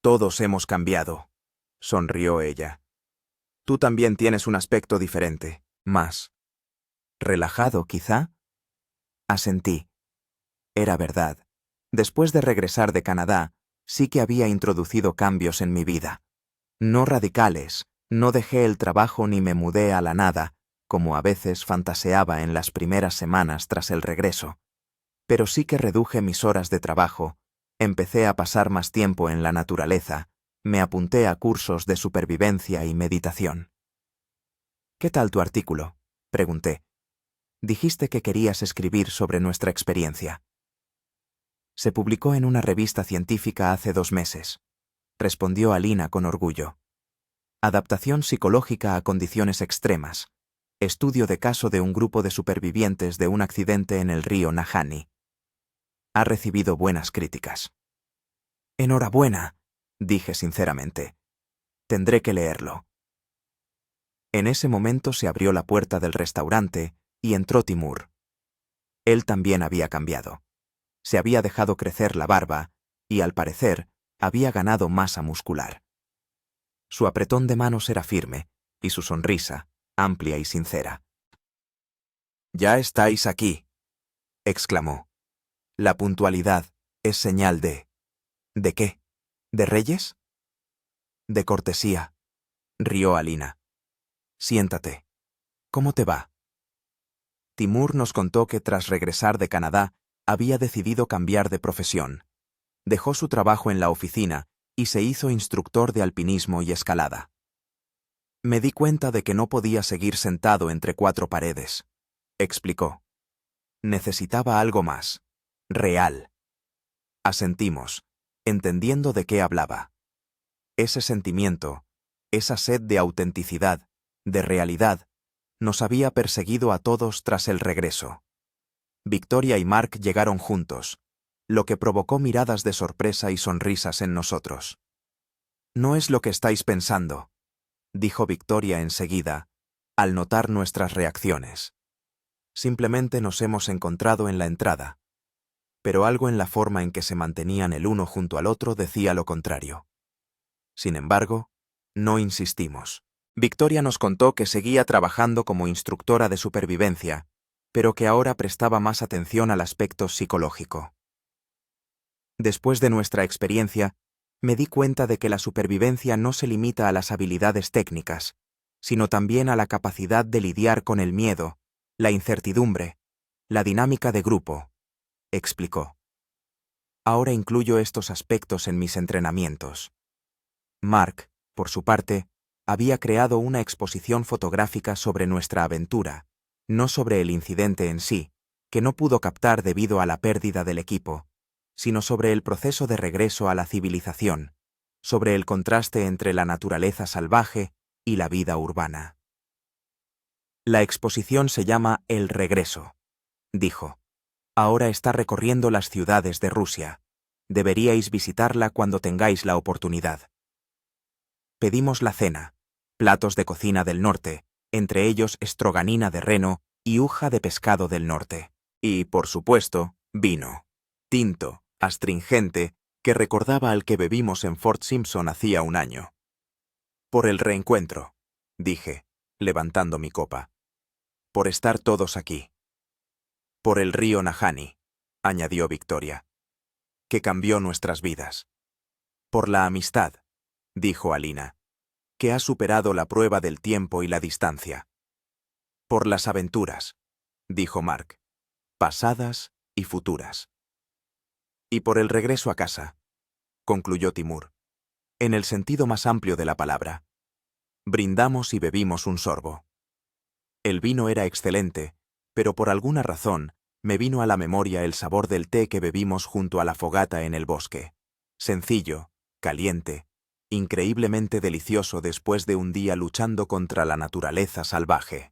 «Todos hemos cambiado», sonrió ella. «Tú también tienes un aspecto diferente, más relajado, quizá». Asentí. Era verdad. Después de regresar de Canadá, sí que había introducido cambios en mi vida. No radicales, no dejé el trabajo ni me mudé a la nada, como a veces fantaseaba en las primeras semanas tras el regreso. Pero sí que reduje mis horas de trabajo, empecé a pasar más tiempo en la naturaleza, me apunté a cursos de supervivencia y meditación. «¿Qué tal tu artículo?», pregunté. «Dijiste que querías escribir sobre nuestra experiencia». «Se publicó en una revista científica hace 2 meses», respondió Alina con orgullo. «Adaptación psicológica a condiciones extremas. Estudio de caso de un grupo de supervivientes de un accidente en el río Nahanni. Ha recibido buenas críticas». «Enhorabuena», dije sinceramente. «Tendré que leerlo». En ese momento se abrió la puerta del restaurante y entró Timur. Él también había cambiado. Se había dejado crecer la barba y, al parecer, había ganado masa muscular. Su apretón de manos era firme y su sonrisa, amplia y sincera. «Ya estáis aquí», exclamó. «La puntualidad es señal de... ¿De qué? ¿De reyes?». «De cortesía», rió Alina. «Siéntate. ¿Cómo te va?». Timur nos contó que tras regresar de Canadá había decidido cambiar de profesión. Dejó su trabajo en la oficina y se hizo instructor de alpinismo y escalada. «Me di cuenta de que no podía seguir sentado entre 4 paredes», explicó. «Necesitaba algo más, real». Asentimos, entendiendo de qué hablaba. Ese sentimiento, esa sed de autenticidad, de realidad, nos había perseguido a todos tras el regreso. Victoria y Mark llegaron juntos, lo que provocó miradas de sorpresa y sonrisas en nosotros. «No es lo que estáis pensando», dijo Victoria enseguida, al notar nuestras reacciones. «Simplemente nos hemos encontrado en la entrada». Pero algo en la forma en que se mantenían el uno junto al otro decía lo contrario. Sin embargo, no insistimos. Victoria nos contó que seguía trabajando como instructora de supervivencia, pero que ahora prestaba más atención al aspecto psicológico. «Después de nuestra experiencia, me di cuenta de que la supervivencia no se limita a las habilidades técnicas, sino también a la capacidad de lidiar con el miedo, la incertidumbre, la dinámica de grupo», explicó. «Ahora incluyo estos aspectos en mis entrenamientos». Mark, por su parte, había creado una exposición fotográfica sobre nuestra aventura, no sobre el incidente en sí, que no pudo captar debido a la pérdida del equipo, sino sobre el proceso de regreso a la civilización, sobre el contraste entre la naturaleza salvaje y la vida urbana. «La exposición se llama El Regreso», dijo. «Ahora está recorriendo las ciudades de Rusia. Deberíais visitarla cuando tengáis la oportunidad». Pedimos la cena, platos de cocina del norte, entre ellos estroganina de reno y uja de pescado del norte. Y, por supuesto, vino. Tinto, astringente, que recordaba al que bebimos en Fort Simpson hacía 1 año. «Por el reencuentro», dije, levantando mi copa. «Por estar todos aquí». «Por el río Nahanni», añadió Victoria, «que cambió nuestras vidas». «Por la amistad», dijo Alina. que ha superado la prueba del tiempo y la distancia. Por las aventuras, dijo Mark, pasadas y futuras. Y por el regreso a casa, concluyó Timur, en el sentido más amplio de la palabra. Brindamos y bebimos un sorbo. El vino era excelente, pero por alguna razón me vino a la memoria el sabor del té que bebimos junto a la fogata en el bosque. Sencillo, caliente, increíblemente delicioso después de un día luchando contra la naturaleza salvaje.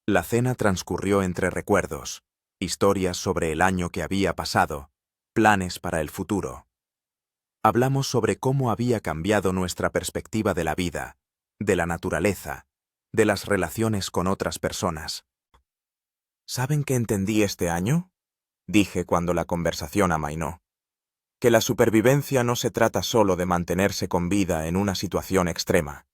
La cena transcurrió entre recuerdos, historias sobre el año que había pasado, planes para el futuro. Hablamos sobre cómo había cambiado nuestra perspectiva de la vida, de la naturaleza, de las relaciones con otras personas. ¿Saben qué entendí este año?, dije cuando la conversación amainó. Que la supervivencia no se trata solo de mantenerse con vida en una situación extrema.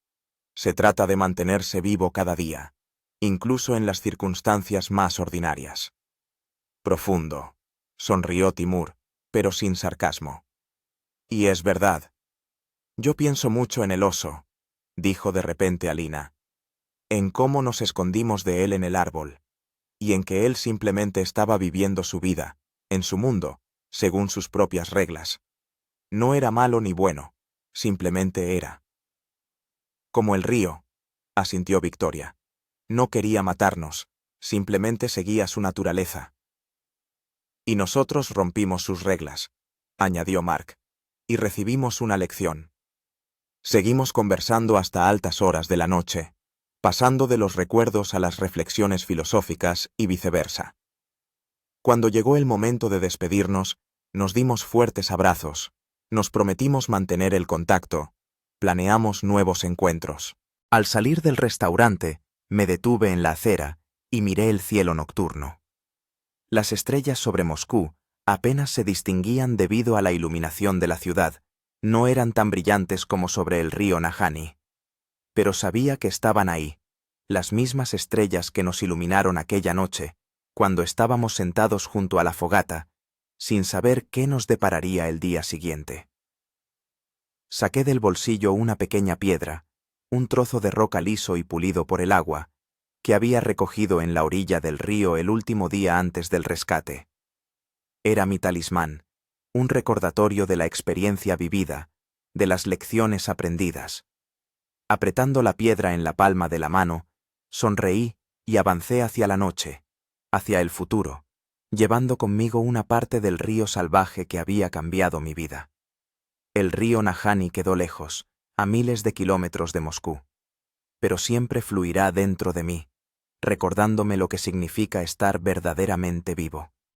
Se trata de mantenerse vivo cada día, incluso en las circunstancias más ordinarias. Profundo, sonrió Timur, pero sin sarcasmo. Y es verdad. Yo pienso mucho en el oso, dijo de repente Alina, en cómo nos escondimos de él en el árbol, y en que él simplemente estaba viviendo su vida, en su mundo, según sus propias reglas. No era malo ni bueno, simplemente era. Como el río, asintió Victoria. No quería matarnos, simplemente seguía su naturaleza. Y nosotros rompimos sus reglas, añadió Mark, y recibimos una lección. Seguimos conversando hasta altas horas de la noche, pasando de los recuerdos a las reflexiones filosóficas y viceversa. Cuando llegó el momento de despedirnos, nos dimos fuertes abrazos, nos prometimos mantener el contacto, planeamos nuevos encuentros. Al salir del restaurante, me detuve en la acera y miré el cielo nocturno. Las estrellas sobre Moscú apenas se distinguían debido a la iluminación de la ciudad, no eran tan brillantes como sobre el río Nahani. Pero sabía que estaban ahí, las mismas estrellas que nos iluminaron aquella noche, cuando estábamos sentados junto a la fogata, sin saber qué nos depararía el día siguiente. Saqué del bolsillo una pequeña piedra, un trozo de roca liso y pulido por el agua, que había recogido en la orilla del río el último día antes del rescate. Era mi talismán, un recordatorio de la experiencia vivida, de las lecciones aprendidas. Apretando la piedra en la palma de la mano, sonreí y avancé hacia la noche, hacia el futuro, llevando conmigo una parte del río salvaje que había cambiado mi vida. El río Nahani quedó lejos, a miles de kilómetros de Moscú, pero siempre fluirá dentro de mí, recordándome lo que significa estar verdaderamente vivo.